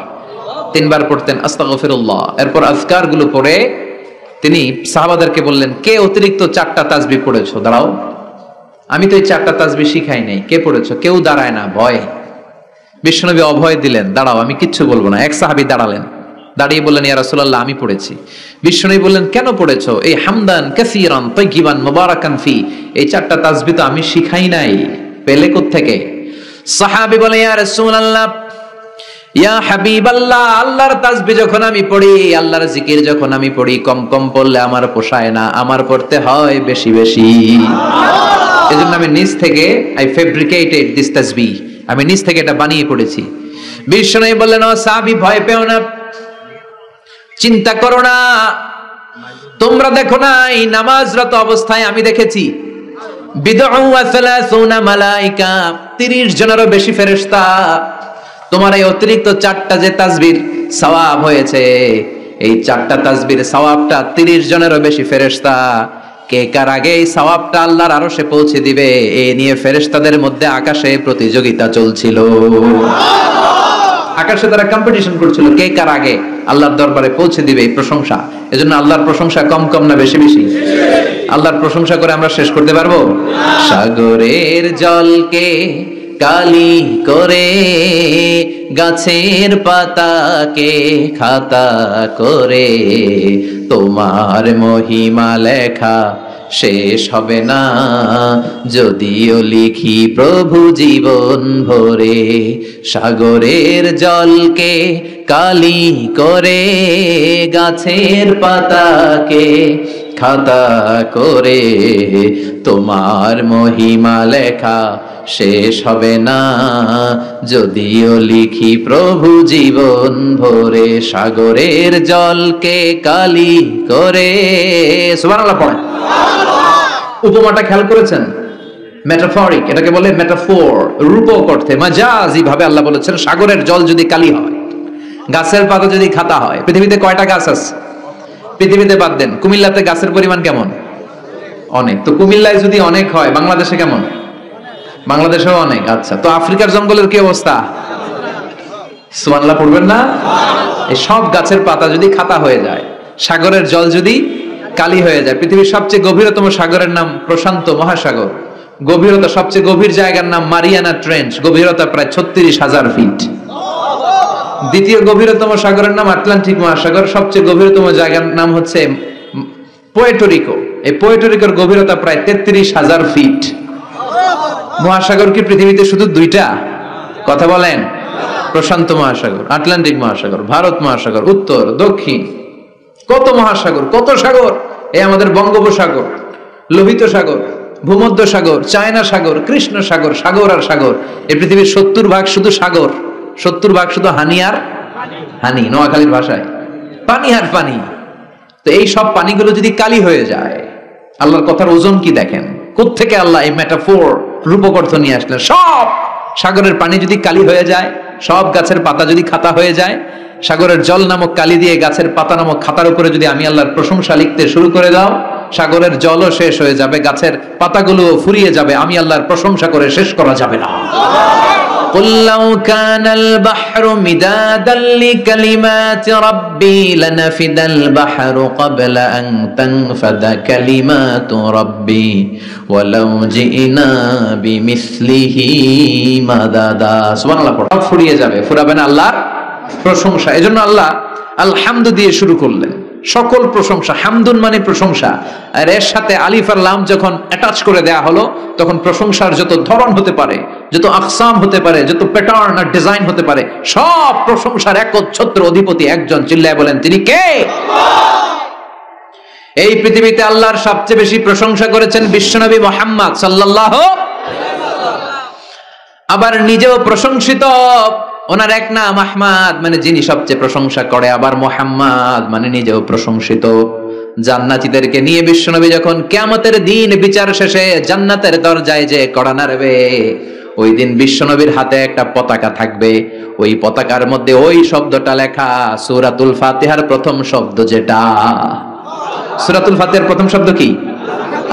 3 বার পড়তেন আস্তাগফিরুল্লাহ। এরপর আজকার গুলো পড়ে তিনি সাহাবাদেরকে বললেন, কে অতিরিক্ত 4টা তাসবিহ পড়েছো? দাঁড়াও, আমি তো এই 4টা তাসবিহ শিখাই নাই, কে পড়েছো? কেউ দাঁড়ায় না, ভয়। বিশ্বনবী অভয় দিলেন, দাঁড়াও, আমি কিচ্ছু বলবো না। এক সাহাবী দাঁড়ালেন, দাঁড়িয়ে বললেন, ইয়া রাসূলুল্লাহ, আমি পড়েছি। বিশ্বনবী বললেন, কেন পড়েছো? এই হামদান কাসীরান তাইয়িবান মুবারাকান ফি, এই 4টা তাসবিহ তো আমি শিখাই নাই, পেলে কোত্থেকে? সাহাবী বলে, ইয়া রাসূলুল্লাহ, ইয়া হাবিবাল্লাহ, আল্লাহর তাসবিহ যখন আমি পড়ি, আল্লাহর জিকির যখন আমি পড়ি, কম কম পড়লে আমার পোষায় না, আমার পড়তে হয় বেশি বেশি। এজন্য আমি নিজ থেকে আই ফেব্রিকেটেড দিস তাসবিহ, আমি নিজ থেকে এটা বানিয়ে পড়েছি। বিশ্বনবী বললেন, ও সাহাবী, ভয় পেও না, চিন্তা করো না, তোমরা দেখো না এই নামাজরত অবস্থায় আমি দেখেছি বিদউ ওয়া 30 মালায়েকা, 30 জনেরও বেশি ফেরেশতা তোমার এই অতিরিক্ত 4টা যে তাসবির সওয়াব হয়েছে, এই 4টা তাসবির সওয়াবটা 30 জনেরও বেশি ফেরেশতা কে কার আগে এই সওয়াবটা আল্লাহর আরশে পৌঁছে দিবে, এই নিয়ে ফেরেশতাদের মধ্যে আকাশে প্রতিযোগিতা চলছিল। আকাশে তারা কম্পিটিশন করছিল, কে কার আগে আল্লাহর দরবারে পৌঁছে দিবে এই প্রশংসা। এজন্য আল্লাহর প্রশংসা কম কম না বেশি বেশি? আল্লাহর প্রশংসা করে আমরা শেষ করতে পারবো? সাগরের জলকে কালি করে, গাছের পাতাকে খাতা করে, তোমার মহিমা লেখা শেষ হবে না, যদিও লিখি প্রভু জীবন ভরে। সাগরের জলকে কালি করে, গাছের পাতাকে খাতা করে, তোমার মহিমা লেখা শেষ হবে না, যদিও লিখি প্রভু জীবন ভরে। সাগরের জলকে কালি করে, সুবহানাল্লাহ পড়েন। উপমাটা খেয়াল করেছেন? মেটাফরিক, এটাকে বলে মেটাফোর, রূপক অর্থে, মাজাজি ভাবে আল্লাহ বলেছেন সাগরের জল যদি কালি হয়, গাছের পাতা যদি খাতা হয়। পৃথিবীতে কয়টা গাছ আছে? পৃথিবীতে বাদ দেন, কুমিল্লাতে গাছের পরিমাণ কেমন? অনেক। তো কুমিল্লায় যদি অনেক হয়, বাংলাদেশে কেমন? বাংলাদেশেও অনেক। আচ্ছা, তো আফ্রিকার জঙ্গলের কি অবস্থা? সুবহানাল্লাহ পড়বেন না? এই সব গাছের পাতা যদি খাতা হয়ে যায়, সাগরের জল যদি কালি হয়ে যায়। পৃথিবীর সবচেয়ে গভীরতম সাগরের নাম প্রশান্ত মহাসাগর, গভীরতা সবচেয়ে গভীর জায়গার নাম মারিয়ানা ট্রেঞ্চ, গভীরতা প্রায় 36,000 ফিট। দ্বিতীয় গভীরতম সাগরের নাম আটলান্টিক মহাসাগর, সবচেয়ে গভীরতম জায়গার নাম হচ্ছে পুয়ের্টো। এই পুয়ের্টোরিকোর গভীরতা প্রায় 33,000 ফিট। মহাসাগর কি পৃথিবীতে শুধু 2টা? কথা বলেন। প্রশান্ত মহাসাগর, আটলান্টিক মহাসাগর, ভারত মহাসাগর, উত্তর দক্ষিণ, কত মহাসাগর, কত সাগর। এই আমাদের বঙ্গোপসাগর, লোহিত সাগর, ভূমধ্য সাগর, চায়না সাগর, কৃষ্ণ সাগর, সাগর আর সাগর। এই পৃথিবীর 70% শুধু সাগর, 70% শুধু হানি আর হানি, নোয়াখালীর ভাষায় পানি আর পানি। তো এই সব পানিগুলো যদি কালি হয়ে যায়, আল্লাহর কথার ওজন কি দেখেন? কোত্থেকে আল্লাহ এই মেটাফোর, রূপক অর্থ নিয়ে আসলেন? সব সাগরের পানি যদি কালি হয়ে যায়, সব গাছের পাতা যদি খাতা হয়ে যায়, সাগরের জল নামক কালি দিয়ে গাছের পাতা নামক খাতার উপরে যদি আমি আল্লাহর প্রশংসা লিখতে শুরু করে দাও, সাগরের জলও শেষ হয়ে যাবে, গাছের পাতাগুলোও ফুরিয়ে যাবে, আমি আল্লাহর প্রশংসা করে শেষ করা যাবে না। قُلْ لَوْ كَانَ الْبَحْرُ مِدَادًا لِكَلِمَاتِ رَبِّي لَنَفِدَ الْبَحْرُ قَبْلَ أَن تَنفَدَ كَلِمَاتُ رَبِّي وَلَوْ جِئْنَا بِمِثْلِهِ مَدَدًا। সুবহানাল্লাহ পড়ো। ফুরিয়ে যাবে, ফুরাবে না আল্লাহর প্রশংসা। এজন্য আল্লাহ আলহামদু দিয়ে শুরু করলেন। সকল প্রশংসা, হামদুন মানে প্রশংসা, আর এর সাথে আলিফ আর লাম যখন অ্যাটাচ করে দেয়া হলো, তখন প্রশংসার যত ধরন হতে পারে, যত আকসাম হতে পারে, যত প্যাটার্ন আর ডিজাইন হতে পারে, সব প্রশংসার একচ্ছত্র অধিপতি একজন। চিল্লায় বলেন, তিনি কে? এই পৃথিবীতে আল্লাহর সবচেয়ে বেশি প্রশংসা করেছেন বিশ্বনবী মুহাম্মদ সাল্লাল্লাহু আলাইহি ওয়াসাল্লাম। আবার নিজেও প্রশংসিত। ওনার এক নাম আহমদ, মানে যিনি সবচেয়ে প্রশংসা করে, আবার মুহাম্মদ মানে নিজেও প্রশংসিত। জান্নাতীদেরকে নিয়ে বিশ্বনবী যখন কিয়ামতের দিন বিচার শেষে জান্নাতের দরজায় যে কড়া নাড়বে, ওই দিন বিশ্বনবীর হাতে একটা পতাকা থাকবে। ওই পতাকার মধ্যে ওই শব্দটা লেখা, সূরাতুল ফাতিহার প্রথম শব্দ যেটা। সূরাতুল ফাতিহার প্রথম শব্দ কি?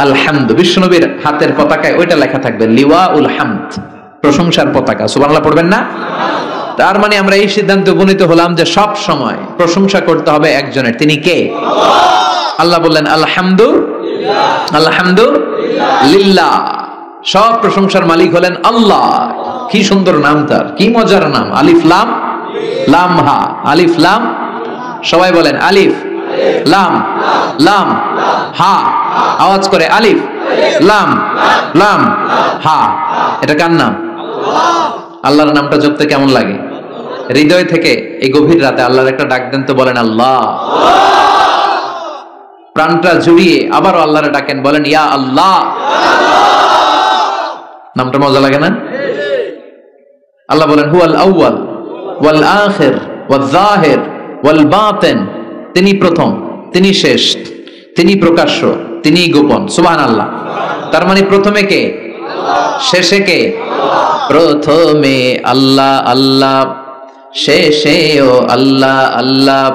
আলহামদু। বিশ্বনবীর হাতের পতাকায় ওইটা লেখা থাকবে, লিওয়াউল হামদ, প্রশংসার পতাকা। সুবহানাল্লাহ পড়বেন না? তার মানে আমরা এই সিদ্ধান্তে উপনীত হলাম যে সব সময় প্রশংসা করতে হবে একজনের, তিনি কে? আল্লাহ বললেন আলহামদুলিল্লাহ, সব প্রশংসার মালিক হলেন আল্লাহ। কি সুন্দর নাম তার, কি মজার নাম, আলিফ লাম লাম হা, আলিফ লাম, সবাই বলেন আলিফ লাম লাম হা, আওয়াজ করে আলিফ লাম লাম হা। এটা কার নাম? আল্লাহর নামটা জপতে কেমন লাগে? হৃদয় থেকে এই গভীর রাতে আল্লাহর একটা ডাক দেন তো, বলেন আল্লাহ। প্রাণটা জুড়িয়ে আবারও আল্লাহরে ডাকেন, বলেন ইয়া আল্লাহ। নামটা মজা লাগে না? আল্লাহ বলেন হুয়াল আউয়াল ওয়াল আখির ওয়াল যাহির ওয়াল বাতিন, তিনি প্রথম, তিনি শেষ, তিনি প্রকাশ্য, তিনি গোপন। সুবহানাল্লাহ। তার মানে প্রথমে কে, শেষে কে? প্রথমে আল্লাহ আল্লাহ, শেষেও আল্লাহ আল্লাহ,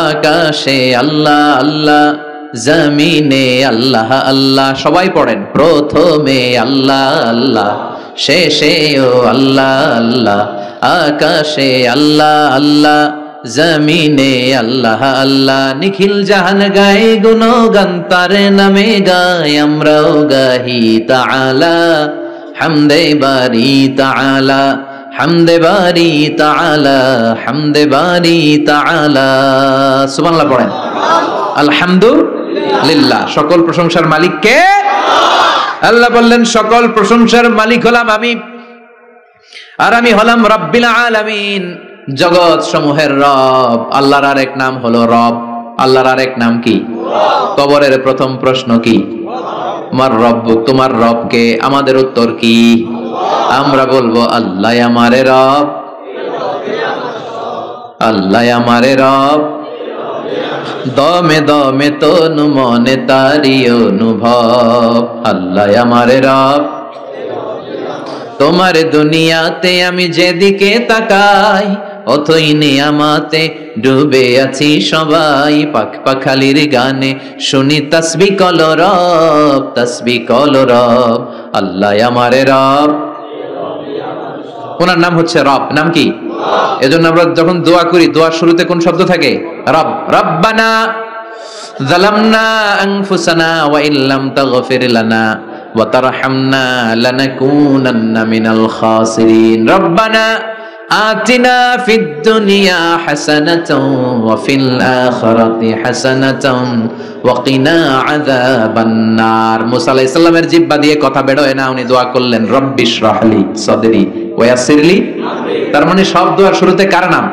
আকাশে আল্লাহ আল্লাহ, জমিনে আল্লাহ আল্লাহ। সবাই পড়েন, প্রথমে আল্লাহ আল্লাহ, শেষেও আল্লাহ আল্লাহ, আকাশে আল্লাহ আল্লাহ, জমিনে আল্লাহ আল্লাহ। নিখিল জাহান গায়ে গুণগান তার নামে গায়, আমরাও গাহি তাআলা হামদে বারি তাআলা, হামদে বারি তাআলা, হামদে বারি তাআলা। সুবহানাল্লাহ পড়েন। আলহামদুলিল্লাহ, সকল প্রশংসার মালিক কে? আল্লাহ বললেন সকল প্রশংসার মালিক হলাম আমি, আর আমি হলাম রব্বিল আলামিন, জগৎ সমূহের রব। আল্লাহর আরেক নাম হলো রব। আল্লাহর আরেক নাম কি? কবরের প্রথম প্রশ্ন কি? আমার রব, তোমার রব কে? আমাদের উত্তর কি? আমরা বলবো আল্লাহ আমারে রব, আল্লাহ আমারে রব, দমে দমে তনু মনে তারি অনুভব। আল্লাহ আমারে রব, তোমার দুনিয়াতে আমি যেদিকে তাকাই, অথই নিয়ামতে ডুবে আছি সবাই। পাখ পাখালির গানে শুনি তাসবিহ কল রব, তাসবিহ কল রব। আল্লাহ আমারে রব, ওনার নাম হচ্ছে রব। নাম কি? এজন্য আমরা যখন দোয়া করি, দোয়ার শুরুতে কোন শব্দ থাকে? রব। রব্বানা যালামনা আনফুসানা ওয়া ইল্লাম তাগফির লানা ওয়া তারহামনা লানাকুনান্না মিনাল খাসিরিন। রব্বানা আতিনা ফিদ দুনিয়া হাসানাতাও ওয়া ফিল আখিরাতি হাসানাতাও ওয়া কিনা আযাবান নার। মুসা আলাইহিস সালামের জিহ্বা দিয়ে কথা বের হয় না, উনি দোয়া করলেন রব্বিশ রাহলি সাদরি ওয়া ইয়াসসিরলি। তার মানে সব দোয়ার শুরুতে কার নাম?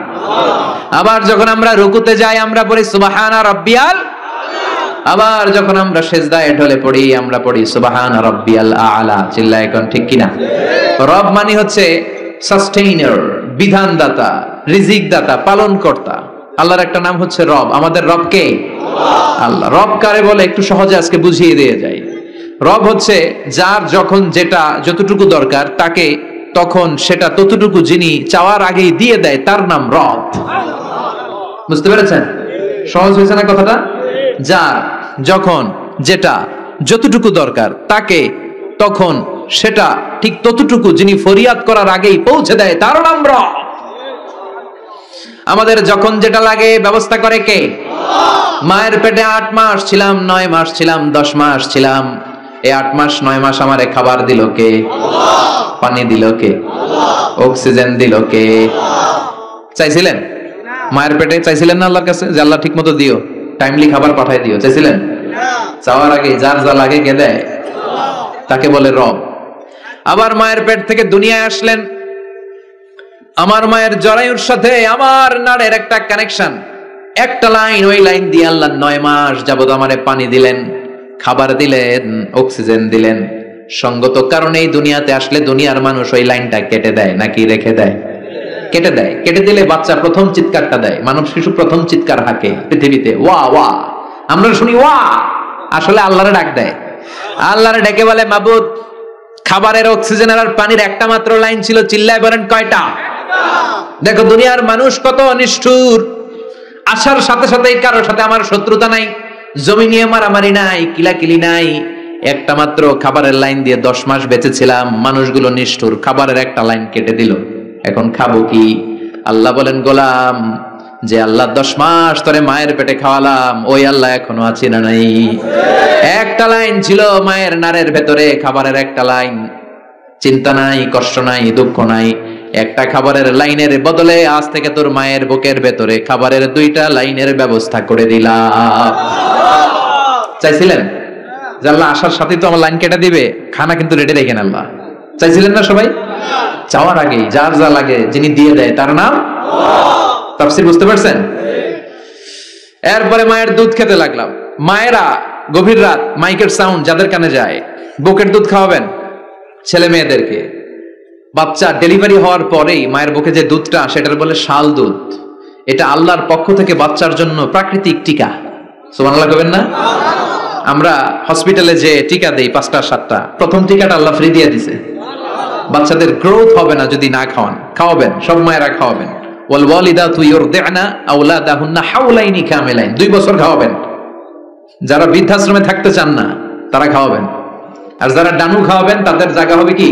আবার যখন আমরা রুকুতে যাই আমরা পড়ি সুবহানা রাব্বিয়াল, আবার যখন আমরা সিজদায় ঢলে পড়ি আমরা পড়ি সুবহানা রাব্বিয়াল আ'লা। চিল্লায় এখন ঠিক কিনা? রব মানে হচ্ছে সাস্টেইনার, বিধানদাতা, রিজিক দাতা, পালন কর্তা। আল্লাহর একটা নাম হচ্ছে রব। আমাদের রব কে? আল্লাহ। রব কারে বলে একটু সহজে আজকে বুঝিয়ে দিয়ে যাই। রব হচ্ছে যার যখন যেটা যতটুকু দরকার তাকে তখন সেটা ততটুকু যিনি চাওয়ার আগেই দিয়ে দেয়, তার নাম রব। বুঝতে পেরেছেন? সহজ হয়েছে না কথাটা? যার যখন যেটা যতটুকু দরকার তাকে তখন সেটা ঠিক ততটুকু যিনি ফরিয়াদ করার আগেই পৌঁছে দেয়, তার নাম রব। আমাদের যখন যেটা লাগে ব্যবস্থা করে কে? মায়ের পেটে 8 মাস ছিলাম, 9 মাস ছিলাম, 10 মাস ছিলাম, এই 8 মাস 9 মাস আমারে খাবার দিল কে? পানি দিল কে? অক্সিজেন দিল কে? চাইছিলেন? মায়ের পেটে চাইছিলেন না আল্লাহর কাছে যে আল্লাহ ঠিক মতো দিও, টাইমলি খাবার পাঠাই দিও? চাইছিলেন? চাওয়ার আগে যার যা লাগে কে দেয়? তাকে বলে রব। আবার মায়ের পেট থেকে দুনিয়ায় আসলেন, আমার মায়ের জরায়ুর সাথে আমার নাড়ের একটা কানেকশন, একটা লাইন, ওই লাইন দিয়ে আল্লাহ 9 মাস যাবত আমারে পানি দিলেন, খাবার দিলেন, অক্সিজেন দিলেন। সঙ্গত কারণেই দুনিয়াতে আসলে দুনিয়ার মানুষ ওই লাইনটা কেটে দেয় নাকি রেখে দেয়? কেটে দেয়। কেটে দিলে বাচ্চা প্রথম চিৎকারটা দেয়, মানব শিশু প্রথম চিৎকার হাঁকে পৃথিবীতে, ওয়া ওয়া। আমরা শুনি ওয়া, আসলে আল্লাহরে ডাক দেয়। আল্লাহরে ডেকে বলে মাবুদ, খাবারের, অক্সিজেনের আর পানির একটা মাত্র লাইন ছিল, চিল্লায় বলেন কয়টা? দেখো দুনিয়ার মানুষ কত নিষ্ঠুর। আসার সাথে সাথে কারোর সাথে আমার শত্রুতা নাই, জমি নিয়ে মারামারি নাই, কিলাকিলি নাই, একটা মাত্র খাবারের লাইন দিয়ে 10 মাস বেঁচেছিলাম। মানুষগুলো নিষ্ঠুর, খাবারের একটা লাইন কেটে দিল। এখন খাবো কি? আল্লাহ বলেন, গোলাম, যে আল্লাহ 10 মাস ধরে মায়ের পেটে খাওয়ালাম, ওই আল্লাহ এখনো আছে না নাই? একটা লাইন ছিল মায়ের নারের ভেতরে, খাবারের একটা লাইন, চিন্তা নাই, কষ্ট নাই, দুঃখ নাই। একটা খাবারের লাইনের বদলে আজ থেকে তোর মায়ের বুকের ভেতরে খাবারের 2টা লাইনের ব্যবস্থা করে দিলাম। চাইছিলেন যে আল্লাহ আসার সাথে তো আমার লাইন কেটে দিবে, খানা কিন্তু রেডি রেখেন আল্লাহ? চাইছিলেন না সবাই? চাওয়ার আগে যার যা লাগে যিনি দিয়ে দেয় তার নাম তাফসীর, বুঝতে পারছেন? এরপরে মায়ের দুধ খেতে লাগলাম। মায়েরা গভীর রাত মাইকের সাউন্ড যাদের কানে যায়, বুকের দুধ খাওয়াবেন ছেলে মেয়েদেরকে। বাচ্চা ডেলিভারি হওয়ার পরেই মায়ের বুকে যে দুধটা, সেটার বলে শাল দুধ। এটা আল্লাহর পক্ষ থেকে বাচ্চার জন্য প্রাকৃতিক টিকা। সুবহানাল্লাহ কবেন না? আমরা হসপিটালে যে টিকা দেই 5টা 7টা, প্রথম টিকাটা আল্লাহ ফ্রি দিয়ে দিছে। বাচ্চাদের গ্রোথ হবে না যদি না খাওয়ান। খাওয়াবেন, সব মায়েরা খাওয়াবেন। ওয়াল ওয়ালিদাতু ইউরদি'না আওলাদাহুন্না হাওলাইনি কামিলাইন, 2 বছর খাওয়াবেন। যারা বৃদ্ধাশ্রমে থাকতে চান না তারা খাওয়াবেন, আর যারা ডানু খাওয়াবেন তাদের জায়গা হবে কি?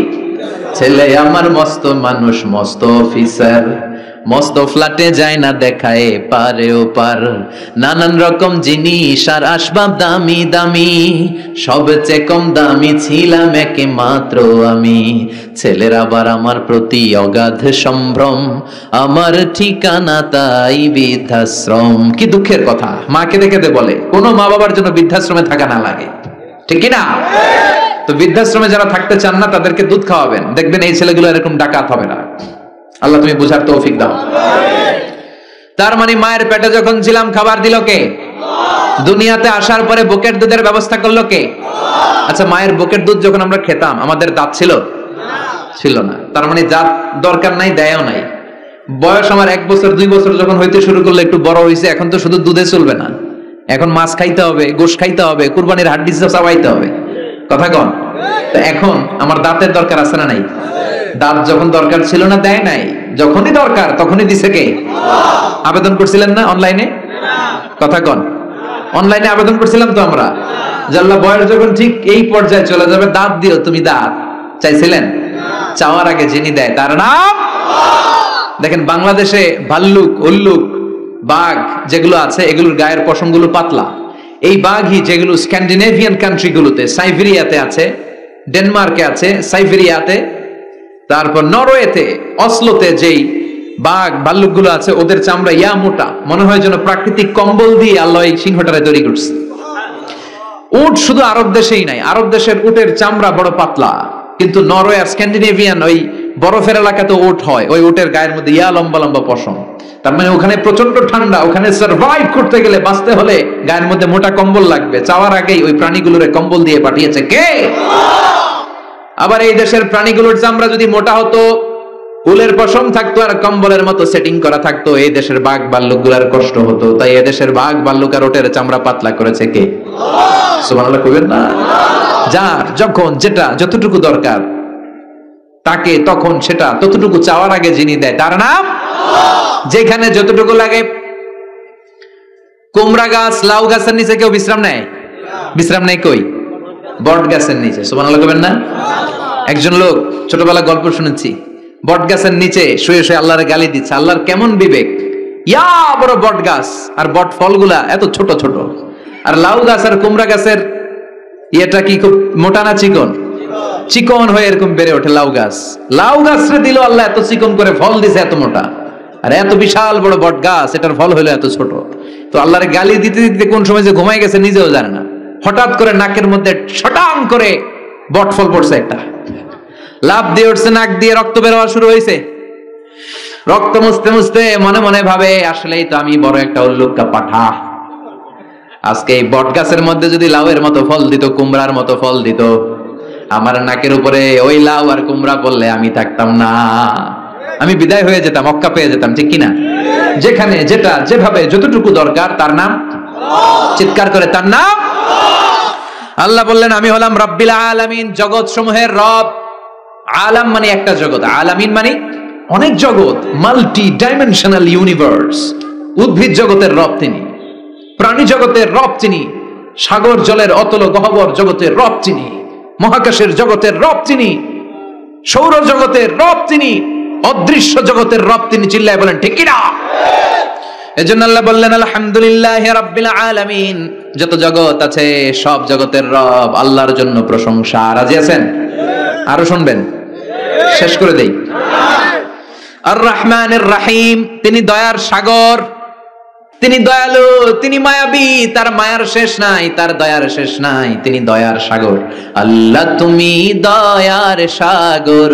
ছেলে আমার মস্ত মানুষ, মস্ত অফিসার, মস্ত ফ্ল্যাটে যায় না দেখায় পারে ও পার, নানান রকম জিনিস আর আসবাব দামি দামি, সবচেয়ে কম দামি ছিলাম একমাত্র আমি। ছেলের আবার আমার প্রতি অগাধ সম্ভ্রম, আমার ঠিকানা তাই বৃদ্ধাশ্রম। কি দুঃখের কথা, মাকে দেখে বলে কোনো মা বাবার জন্য বৃদ্ধাশ্রমে থাকা না লাগে, ঠিক কিনা? তো বৃদ্ধাশ্রমে যারা থাকতে চান না তাদেরকে দুধ খাওয়াবেন, দেখবেন এই ছেলেগুলো এরকম ডাকাত হবে না। আল্লাহ তুমি বুঝার তৌফিক দাও। তার মানে মায়ের পেটে যখন ছিলাম খাবার দিল কে? দুনিয়াতে আসার পরে বুকের দুধের ব্যবস্থা করলো কে? আচ্ছা, মায়ের বুকের দুধ যখন আমরা খেতাম আমাদের দাঁত ছিল? ছিল না। তার মানে দাঁত দরকার নাই, দেয়ও নাই। বয়স আমার 1 বছর 2 বছর যখন হইতে শুরু করলো, একটু বড় হয়েছে, এখন তো শুধু দুধে চলবে না, এখন মাছ খাইতে হবে, গোশ খাইতে হবে, কুরবানির হাড্ডি চাবাইতে হবে। কথা কন? তো এখন আমার দাঁতের দরকার আছে না নাই? দাঁত যখন দরকার ছিল না দেয় নাই, যখনই দরকার তখনই দিছে কে? আবেদন করছিলেন না অনলাইনে? কথা কন? অনলাইনে আবেদন করছিলাম তো আমরা, যে আল্লাহ বয়স যখন ঠিক এই পর্যায়ে চলে যাবে দাঁত দিও তুমি, দাঁত চাইছিলেন? চাওয়ার আগে যিনি দেয় তার নাম। দেখেন বাংলাদেশে ভাল্লুক, উল্লুক, বাঘ যেগুলো আছে এগুলোর গায়ের পশমগুলো পাতলা। এই বাঘই যেগুলো স্ক্যান্ডিনেভিয়ান কান্ট্রিগুলোতে, সাইবেরিয়াতে আছে, ডেনমার্কে আছে, সাইবেরিয়াতে, তারপর নরওয়েতে, অসলোতে যেই বাঘ ভাল্লুকগুলো আছে ওদের চামড়া ইয়া মোটা, মনে হয় যেন প্রাকৃতিক কম্বল দিয়ে আল্লাহ এই সিংহটারে তৈরি করছে। উট শুধু আরব দেশেই নাই, আরব দেশের উটের চামড়া বড় পাতলা, কিন্তু নরওয়ে আর স্ক্যান্ডিনেভিয়ান ওই বরফের এলাকাতে উট হয়, ওই উটের গায়ের মধ্যে ইয়া লম্বা লম্বা পশম। তার মানে ওখানে প্রচন্ড ঠান্ডা, ওখানে সার্ভাইভ করতে গেলে, বাঁচতে হলে গায়ের মধ্যে মোটা কম্বল লাগবে। চাওয়ার আগেই ওই প্রাণীগুলোরে কম্বল দিয়ে পাঠিয়েছে কে? আবার এই দেশের প্রাণীগুলোর চামড়া যদি মোটা হতো, উলের পশম থাকতো আর কম্বলের মতো সেটিং করা থাকতো, এই দেশের বাঘ ভাল্লুকগুলার কষ্ট হতো। তাই এই দেশের বাঘ ভাল্লুক আর ওটের চামড়া পাতলা করেছে কে? সুবহানাল্লাহ কইবেন না? যার যখন যেটা যতটুকু দরকার তাকে তখন সেটা ততটুকু চাওয়ার আগে যিনি দেয় তার নাম। যেখানে যতটুকু লাগে। কুমড়া গাছ, লাউ গাছের নিচে কেউ বিশ্রাম নেয়? বিশ্রাম নেই কই? বট গাছের নিচে। সুবহানাল্লাহ কইবেন না? একজন লোক ছোটবেলা গল্প শুনেছি, বট গাছের নিচে শুয়ে শুয়ে আল্লাহর গালি দিচ্ছে। আল্লাহর কেমন বিবেক, ইয়া বড় বট গাছ আর বট ফলগুলা এত ছোট ছোট, আর লাউ গাছ আর কুমড়া গাছের ইয়েটা কি খুব মোটা না চিকন? চিকন হয়ে এরকম বেড়ে ওঠে লাউ গাছ। লাউ গাছরে দিল আল্লাহ এত চিকন করে, ফল দিছে এত মোটা। আর এত বিশাল বড় বট গাছ, এটার ফল হলো এত ছোট। তো আল্লাহর গালি দিতে দিতে কোন সময় যে ঘুমাই গেছে নিজেও জানে না। হঠাৎ করে নাকের মধ্যে ছটাং করে বট ফল পড়ছে একটা, লাভ দিয়ে উঠছে, নাক দিয়ে রক্ত বের হওয়া শুরু হয়েছে। রক্ত মুছতে মুছতে মনে মনে ভাবে, আসলেই তো আমি বড় একটা উল্লুক্কা পাঠা। আজকে এই বট গাছের মধ্যে যদি লাউয়ের মতো ফল দিত, কুমড়ার মতো ফল দিত, আমার নাকের উপরে ওই লাউ আর কুমড়া বললে আমি থাকতাম না, আমি বিদায় হয়ে যেতাম, মক্কা পেয়ে যেতাম, ঠিক কিনা? যেখানে যেটা যেভাবে যতটুকু দরকার তার নাম। চিৎকার করে তার নাম। আল্লাহ বললেন আমি হলাম রব্বিল আলামিন, জগৎ সমূহের রব। আলাম মানে একটা জগৎ, আলামিন মানে অনেক জগৎ, মাল্টি ডাইমেনশনাল ইউনিভার্স। উদ্ভিদ জগতের রব তিনি, প্রাণী জগতের রব তিনি, সাগর জলের অতল গহ্বর জগতের রব তিনি, মহাকাশের জগতের রব তিনি, সৌর জগতের রব তিনি, অদৃশ্য জগতের রব তিনি, চিল্লায় বলেন ঠিক কিনা? এজন্য আল্লাহ বললেন আলহামদুলিল্লাহি রাব্বিল আলামিন, যত জগৎ আছে সব জগতের রব আল্লাহর জন্য প্রশংসা। রাজি আছেন? আরো শুনবেন? শেষ করে দেই। আর রহমানির রহিম, তিনি দয়ার সাগর, তিনি দয়ালু, তিনি মায়াবী, তার মায়ার শেষ নাই, তার দয়ার শেষ নাই, তিনি দয়ার সাগর। আল্লাহ তুমি দয়ার সাগর,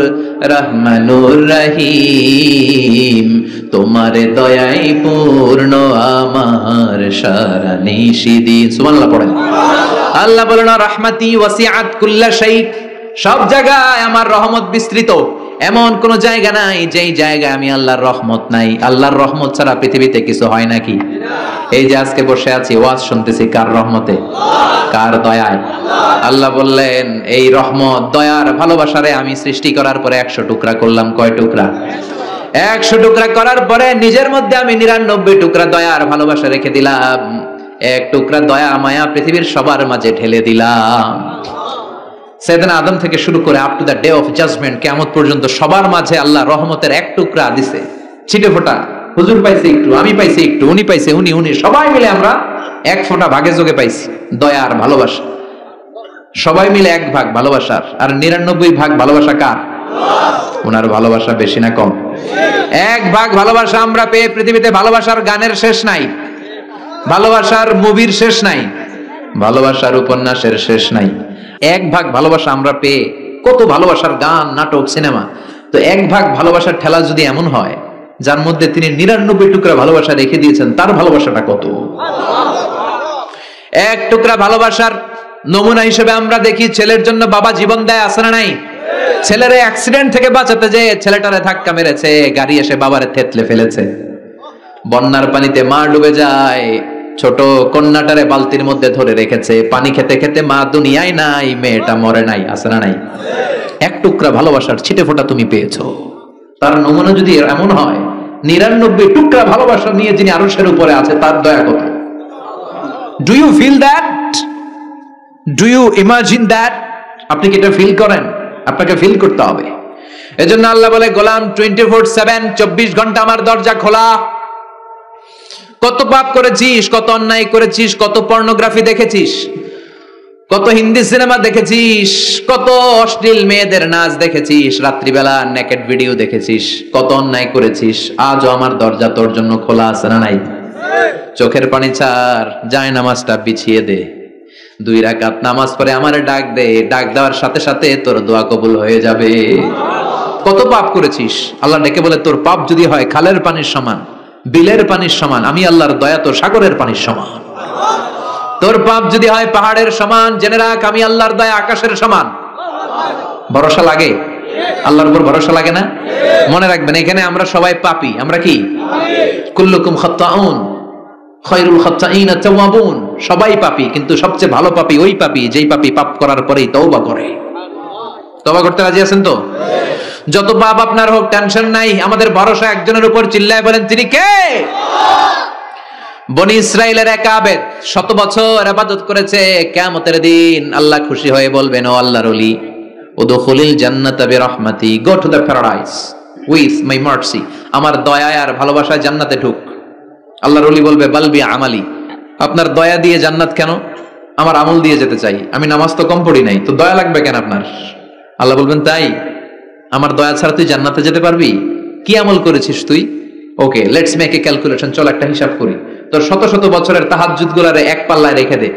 রহমানুর রহিম, তোমার দয়াই পূর্ণ আমার সারা নিশিদিন। সুবহানাল্লাহ পড়েন। আল্লাহ বলেন রাহমাতি ওয়াসিআত কুল্লা শাই, সব জায়গায় আমার রহমত বিস্তৃত, এমন কোন জায়গা নাই যেই জায়গায় আমি আল্লাহর রহমত নাই। আল্লাহর রহমত ছাড়া পৃথিবীতে কিছু হয় নাকি? এই যে আজকে বসে আছি, ওয়াজ শুনতেছি, কার রহমতে? কার দয়ায়? আল্লাহ বললেন এই রহমত, দয়ার, ভালোবাসারে আমি সৃষ্টি করার পরে 100 টুকরা করলাম। কয় টুকরা? 100 টুকরা করার পরে নিজের মধ্যে আমি 99 টুকরা দয়ার ভালোবাসা রেখে দিলাম। 1 টুকরা দয়া মায়া পৃথিবীর সবার মাঝে ঢেলে দিলাম। সাইয়েদনা আদম থেকে শুরু করে up to the day of judgment, কিয়ামত পর্যন্ত সবার মাঝে আল্লাহ রহমতের 1 টুকরা দিছে, ছিটে ফোঁটা। হুজুর পাইছে একটু, আমি পাইছি একটু, উনি পাইছে, উনি সবাই মিলে আমরা 1 ফোঁটা ভাগে যোগে পাইছি দয়ার ভালোবাসা। সবাই মিলে 1 ভাগ ভালোবাসার, আর 99 ভাগ ভালোবাসা কার? ওনার ভালোবাসা বেশি না কম? 1 ভাগ ভালোবাসা আমরা পেয়ে পৃথিবীতে ভালোবাসার গানের শেষ নাই, ভালোবাসার মুভির শেষ নাই, ভালোবাসার উপন্যাসের শেষ নাই। 1 ভাগ ভালোবাসা আমরা পেয়ে কত ভালোবাসার গান, নাটক, সিনেমা। তো 1 ভাগ ভালোবাসার ঠেলা যদি এমন হয়, যার মধ্যে তিনি 99 টুকরা ভালোবাসা রেখে দিয়েছেন, তার ভালোবাসাটা কত? 1 টুকরা ভালোবাসার নমুনা হিসেবে আমরা দেখি ছেলের জন্য বাবা জীবন দেয়, আছে না নাই? ছেলের অ্যাক্সিডেন্ট থেকে বাঁচাতে যে ছেলেটারে ধাক্কা মেরেছে, গাড়ি এসে বাবারে থেতলে ফেলেছে। বন্যার পানিতে মা ডুবে যায়, ছোট কন্যাটারে বালতির মধ্যে ধরে রেখেছে, পানি খেতে খেতে মা দুনিয়ায় নাই, মেয়েটা মরে নাই, আছে না নাই? 1 টুকরা ভালোবাসার ছিটে ফোঁটা তুমি পেয়েছো। তার নমুনা যদি এমন হয়, 99 টুকরা ভালোবাসা নিয়ে যিনি আরশের উপরে আছে, তার দয়া কত? Do you feel that? Do you imagine that? আপনি কি এটা ফিল করেন? আপনাকে ফিল করতে হবে। এজন্য আল্লাহ বলে গোলাম 24/7, 24 ঘন্টা আমার দরজা খোলা। কত পাপ করেছিস, কত অন্যায় করেছিস, কত পর্নোগ্রাফি দেখেছিস, কত হিন্দি সিনেমা দেখেছিস, কত অশ্লীল মেয়েদের নাচ দেখেছিস, রাত্রিবেলা নেকেড ভিডিও দেখেছিস, কত অন্যায় করেছিস, আজও আমার দরজা তোর জন্য খোলা আছে না নাই? চোখের পানি ছাড়, যায় নামাজটা বিছিয়ে দে, 2 রাকাত নামাজ পড়ে আমারে ডাক দে, ডাক দেওয়ার সাথে সাথে তোর দোয়া কবুল হয়ে যাবে। কত পাপ করেছিস, আল্লাহ ডেকে বলে তোর পাপ যদি হয় খালের পানির সমান, বিলের পানির সমান, আমি আল্লাহর দয়া তো সাগরের পানির সমান। তোর পাপ যদি হয় পাহাড়ের সমান, জেনে রাখ আমি আল্লাহর দয়া আকাশের সমান। ভরসা লাগে? আল্লাহর উপর ভরসা লাগে না? মনে রাখবেন এখানে আমরা সবাই পাপী। আমরা কি? কুল্লুকুম খাত্তাউন খায়রুল খাত্তাইনা তাওয়াবুন। সবাই পাপী, কিন্তু সবচেয়ে ভালো পাপী ওই পাপী যেই পাপী পাপ করার পরেই তওবা করে। তওবা করতে রাজি আছেন তো? যত পাপ আপনার হোক টেনশন নাই, আমাদের ভরসা একজনের উপর, চিল্লায় বলেন তিনি কে? বনি ইসরাইলের এক আবেদ 100 বছর ইবাদত করেছে, কিয়ামতের দিন আল্লাহ খুশি হয়ে বলবেন, ও আল্লাহর ওলি, উদখুলিল জান্নাতা বিরহমাতি, go to the paradise with my mercy, আমার দয়ায় আর ভালোবাসায় জান্নাতে ঢুক। আল্লাহর ওলি বলবে, বালবি আমালি, আপনার দয়া দিয়ে জান্নাত কেন? আমার আমল দিয়ে যেতে চাই, আমি নামাজ তো কম পড়ি নাই, তো দয়া লাগবে কেন আপনার? আল্লাহ বলবেন, তাই? আমার দয়া ছাড়া তুই জান্নাতে যেতে পারবি? কি আমল করেছিস তুই? ওকে, লেটস মেক এ ক্যালকুলেশন, চল একটা হিসাব করি। তোর শত শত বছরের তাহাজ্জুদ গুলারে 1 পাল্লায় রেখে দে,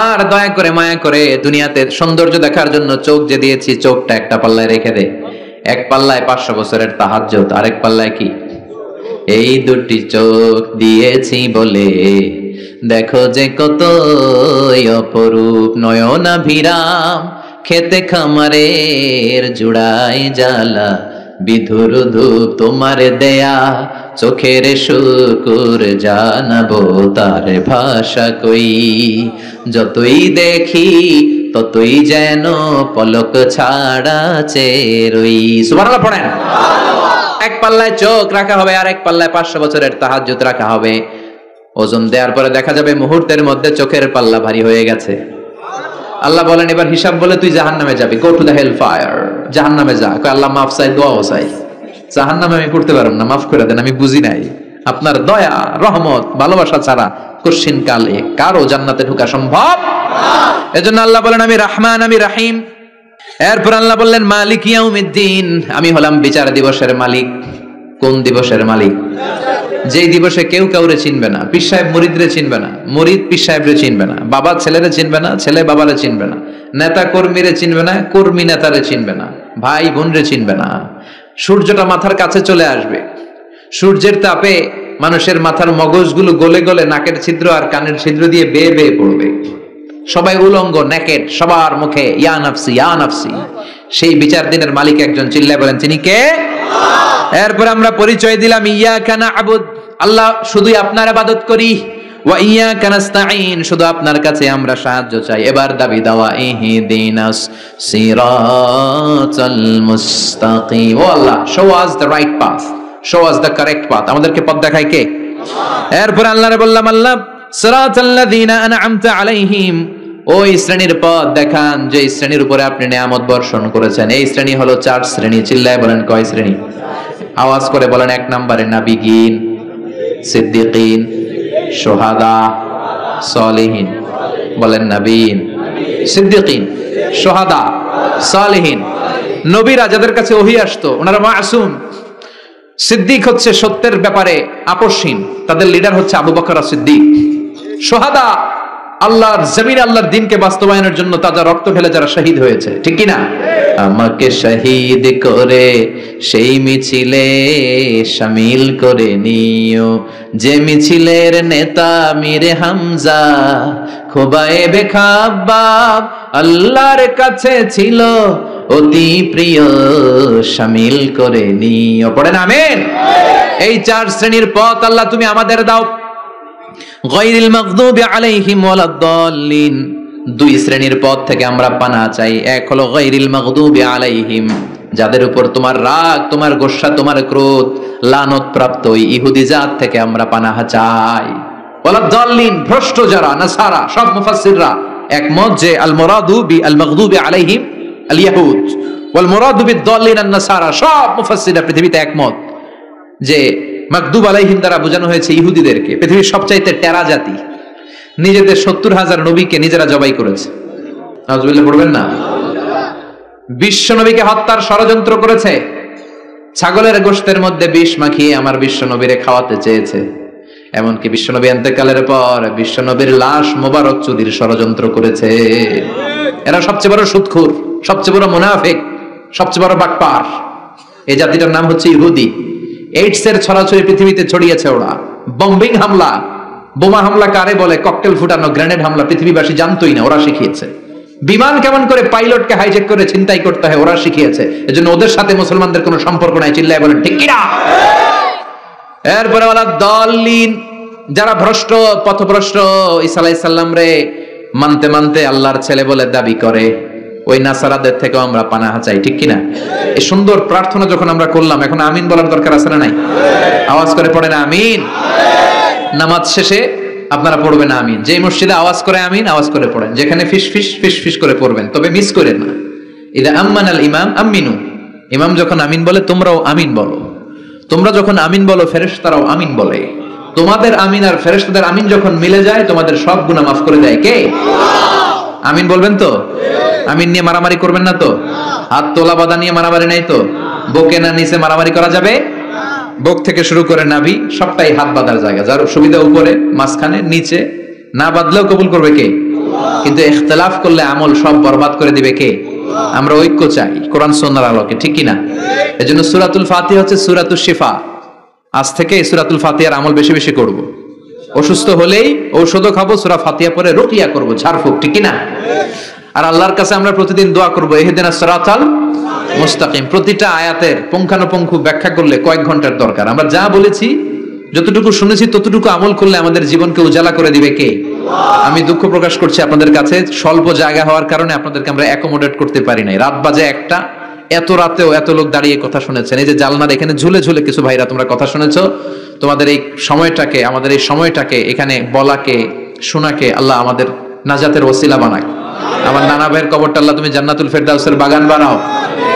আর দয়া করে মায়া করে দুনিয়াতে সৌন্দর্য দেখার জন্য চোখ যে দিয়েছি, চোখটা একটা পাল্লায় রেখে দে। 1 পাল্লায় 500 বছরের তাহাজ্জুদ, আরেক পাল্লায় কি? এই 2টি চোখ দিয়েছি বলে দেখো যে কত অপরূপ, নয়নাভিরাম খেতে খামারের জুড়াই জ্বালা, বিধুর ধূপ তোমার দেয়া চোখের শুকুর জানাবো তার ভাষা কই, যতই দেখি ততই যেন পলক ছাড়া চেরই। সুবহানাল্লাহ পড়েন। 1 পাল্লায় চোখ রাখা হবে, আর 1 পাল্লায় 500 বছরের তাহাজ্জুদ রাখা হবে। ওজন দেওয়ার পরে দেখা যাবে মুহূর্তের মধ্যে চোখের পাল্লা ভারী হয়ে গেছে। আল্লাহ বলেন, এবার হিসাব বলে তুই জাহান্নামে যাবি, go to the hell fire, জাহান্নামে যা। কয় আল্লাহ মাফ চাই, দোয়াও চাই, জাহান্নামে আমি পড়তে পারবো না, মাফ করে দেন, আমি বুঝি নাই। আপনার দয়া, রহমত, ভালোবাসা ছাড়া কশিন কালে কারো জান্নাতে ঢোকা সম্ভব? এজন্য আল্লাহ বলেন আমি রহমান, আমি রাহিম। এরপর আল্লাহ বললেন মালিক ইয়াউমিদ্দিন, আমি হলাম বিচার দিবসের মালিক। কোন দিবসের মালিক? যেই দিবসে কেউ কাউরে চিনবে না। পীর সাহেব মুরিদরে চিনবে না, মুরিদ পীর সাহেবরে চিনবে না, বাবা ছেলেরে চিনবে না, ছেলে বাবারে চিনবে না, নেতা কর্মীরে চিনবে না, কর্মী নেতারে চিনবে না, ভাই বোনরে চিনবে না। সূর্যটা মাথার কাছে চলে আসবে, সূর্যের তাপে মানুষের মাথার মগজগুলো গলে গলে নাকের ছিদ্র আর কানের ছিদ্র দিয়ে বেয়ে বেয়ে পড়বে। সবাই উলঙ্গ, নেকেট, সবার মুখে ইয়া নাফসি ইয়া নাফসি। সেই বিচার দিনের মালিক একজন, চিল্লায় বলেন তিনি কে? এরপর আমরা পরিচয় দিলাম ইয়াকা না'বুদ, আল্লাহ শুধুই আপনার ইবাদত করি, ওয়া ইয়াকা নাস্তাঈন, শুধু আপনার কাছে আমরা সাহায্য চাই। এবার দাবি দাওয়া ইহদিনাস সিরাতাল মুস্তাকিম, ও Allah show us the right path, show us the correct path, আমাদেরকে পথ দেখায় কে? এরপর আল্লাহরে বললাম আল্লাহ সিরাতাল্লাযীনা আন'আমতা আলাইহিম, ওই শ্রেণীর পথ দেখান যে শ্রেণীর উপরে আপনি নিয়ামত বর্ষণ করেছেন। এই শ্রেণী হলো 4 শ্রেণী। চিল্লায় বলেন কয় শ্রেণী? আওয়াজ করে বলেন। 1 নম্বরে নাবিয়িন, সিদ্দিকিন, শুহাদা, সালিহিন। বলেন নাবিয়িন, সিদ্দিকিন, শুহাদা, সালিহিন। নবীরা যাদের কাছে ওহী আসতো ওনারা মাসুম। সিদ্দিক হচ্ছে সত্যের ব্যাপারে আপসহীন, তাদের লিডার হচ্ছে আবু বকর সিদ্দিক। শুহাদা আল্লাহর জমিনে আল্লাহর দ্বীনকে বাস্তবায়নের জন্য তাজা রক্ত ঢেলে যারা শহীদ হয়েছে, ঠিক কি না? আমাকে শহীদ করে সেই মিছিলে শামিল করে নিও, যে মিছিলের নেতা মীর হামজা খোবায়েবে খাব্বাব আল্লাহর কাছে ছিল অতি প্রিয়, শামিল করে নিও। পড়েন আমিন। এই 4 শ্রেণীর পথ আল্লাহ তুমি আমাদের দাও। গায়রিল মাগদুবি আলাইহিম ওয়ালাদ-দাল্লিন, 2 শ্রেণীর পথ থেকে আমরা পানা চাই। এক হলো গায়রিল মাগদুবি আলাইহিম, যাদের উপর তোমার রাগ, তোমার গোসা, তোমার ক্রোধ লানত প্রাপ্ত ওই ইহুদি জাত থেকে আমরা পানাহ চাই। ওয়ালাদ-দাল্লিন, ভ্রষ্ট যারা নাসারা, সব মুফাসসিররা একমত যে আল মুরাদু বি আল মাগদুবি আলাইহিম আল ইয়াহুদ ওয়াল মুরাদু বিদ-দাল্লিন আন-নাসারা। সব মুফাসসিররা পৃথিবীতে একমত যে মাগদুব আলাইহিম দ্বারা বোঝানো হয়েছে ইহুদিদেরকে। পৃথিবীর সবচাইতে টেরা জাতি, নিজেদের 70,000 নবীকে নিজেরা জবাই করেছে। নাউজুবিল্লাহ পড়বেন না? বিশ্ব নবীকে হত্যার ষড়যন্ত্র করেছে, ছাগলের গোশতের মধ্যে বিষ মাখিয়ে আমার বিশ্ব নবীরে খাওয়াতে চেয়েছে। এমনকি বিশ্ব নবী ইন্তেকালের পর বিশ্ব নবীর লাশ মোবারক চুরির ষড়যন্ত্র করেছে। এরা সবচেয়ে বড় সুদখোর, সবচেয়ে বড় মুনাফিক, সবচেয়ে বড় বাটপার। এই জাতিটার নাম হচ্ছে ইহুদি। এইডসের ছড়াছড়ি পৃথিবীতে ছড়িয়েছে ওরা। বম্বিং হামলা, বোমা হামলা কারে বলে, ককটেল ফুটানো, গ্রেনেড হামলা পৃথিবীবাসী জানতোই না, ওরা শিখিয়েছে। বিমান কেমন করে পাইলটকে হাইজ্যাক করে ছিনতাই করতে হয় ওরা শিখিয়েছে। এজন্য ওদের সাথে মুসলমানদের কোনো সম্পর্ক নাই। চিল্লায় বলেন ঠিক কি না? এরপরে ওয়ালাদ-দাল্লিন, যারা ভ্রষ্ট, পথভ্রষ্ট, ঈসা আলাইহিস সালাম রে মানতে মানতে আল্লাহর ছেলে বলে দাবি করে, ওই নাসারাদের থেকেও আমরা পানাহ চাই, ঠিক কিনা? এই সুন্দর প্রার্থনা যখন আমরা করলাম, এখন আমিন বলার দরকার আছে না নাই? আওয়াজ করে পড়েন আমিন। নামাজ শেষে আপনারা পড়বেন আমিন। যেই মসজিদে আওয়াজ করে আমিন, আওয়াজ করে পড়েন। যেখানে ফিস ফিস ফিস ফিস করে পড়বেন, তবে মিস করেন না। ইদা আম্মানাল ইমাম আমিনু, ইমাম যখন আমিন বলে তোমরাও আমিন বলো। তোমরা যখন আমিন বলো ফেরেশতারাও আমিন বলে। তোমাদের আমিন আর ফেরেশতাদের আমিন যখন মিলে যায় তোমাদের সব গুনাহ মাফ করে দেয় কে? আমিন বলবেন তো? আমিন নিয়ে মারামারি করবেন না তো? হাত তোলা বাঁধা নিয়ে মারামারি নাই তো? বুকে না নিচে মারামারি করা যাবে? বুক থেকে শুরু করে নাভি সবটাই হাত বাঁধার জায়গা। যার সুবিধা উপরে, মাঝখানে, নিচে, না বাঁধলেও কবুল করবে কে? কিন্তু ইখতিলাফ করলে আমল সব বরবাদ করে দিবে কে? আমরা ঐক্য চাই কোরআন সুন্নাহর আলোকে, ঠিক কি না? এজন্য সূরাতুল ফাতিহা হচ্ছে সূরাতুশ শিফা। আজ থেকে এই সূরাতুল ফাতিহার আমল বেশি বেশি করব। অসুস্থ হলেই ঔষধও খাবো, সূরা ফাতিহা পরে রুকিয়া করব, ঝাড়ফুঁক, ঠিক কি না? আর আল্লাহর কাছে আমরা প্রতিদিন দোয়া করব ইহদিনাস সিরাতাল মুস্তাকিম। প্রতিটা আয়াতের পুঙ্খানুপুঙ্খ ব্যাখ্যা করলে কয়েক ঘন্টার দরকার। আমরা যা বলেছি, যতটুকু শুনেছি ততটুকু আমল করলে আমাদের জীবনকে উজালা করে দিবে কে? আমি দুঃখ প্রকাশ করছি আপনাদের কাছে, স্বল্প জায়গা হওয়ার কারণে আপনাদেরকে আমরা অ্যাকোমোডেট করতে পারি নাই। রাত বাজে 1টা, এত রাতেও এত লোক দাঁড়িয়ে কথা শুনেছেন। এই যে জালনার এখানে ঝুলে ঝুলে কিছু ভাইরা তোমরা কথা শুনেছো। তোমাদের এই সময়টাকে, আমাদের এই সময়টাকে এখানে বলাকে, শোনাকে আল্লাহ আমাদের নাজাতের ওসিলা বানাক। আমার নানা ভাইয়ের কবরটা আল্লাহ তুমি জান্নাতুল ফেরদাউসের বাগান বানাও।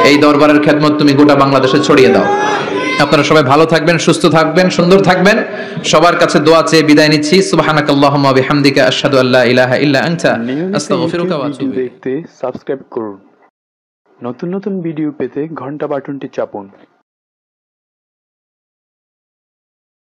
এই দরবারের খেদমত তুমি গোটা বাংলাদেশে ছড়িয়ে দাও। আপনারা সবাই ভালো থাকবেন, সুস্থ থাকবেন, সুন্দর থাকবেন। সবার কাছে দোয়া চেয়ে বিদায় নিচ্ছি। সুবহানাকাল্লাহুম্মা ওয়া বিহামদিকা আশহাদু আল্লা ইলাহা ইল্লা আনতা আস্তাগফিরুকা ওয়া আতুবু ইলাইক। দেখতে সাবস্ক্রাইব করুন। নতুন নতুন ভিডিও পেতে ঘন্টা বাটনটি চাপুন।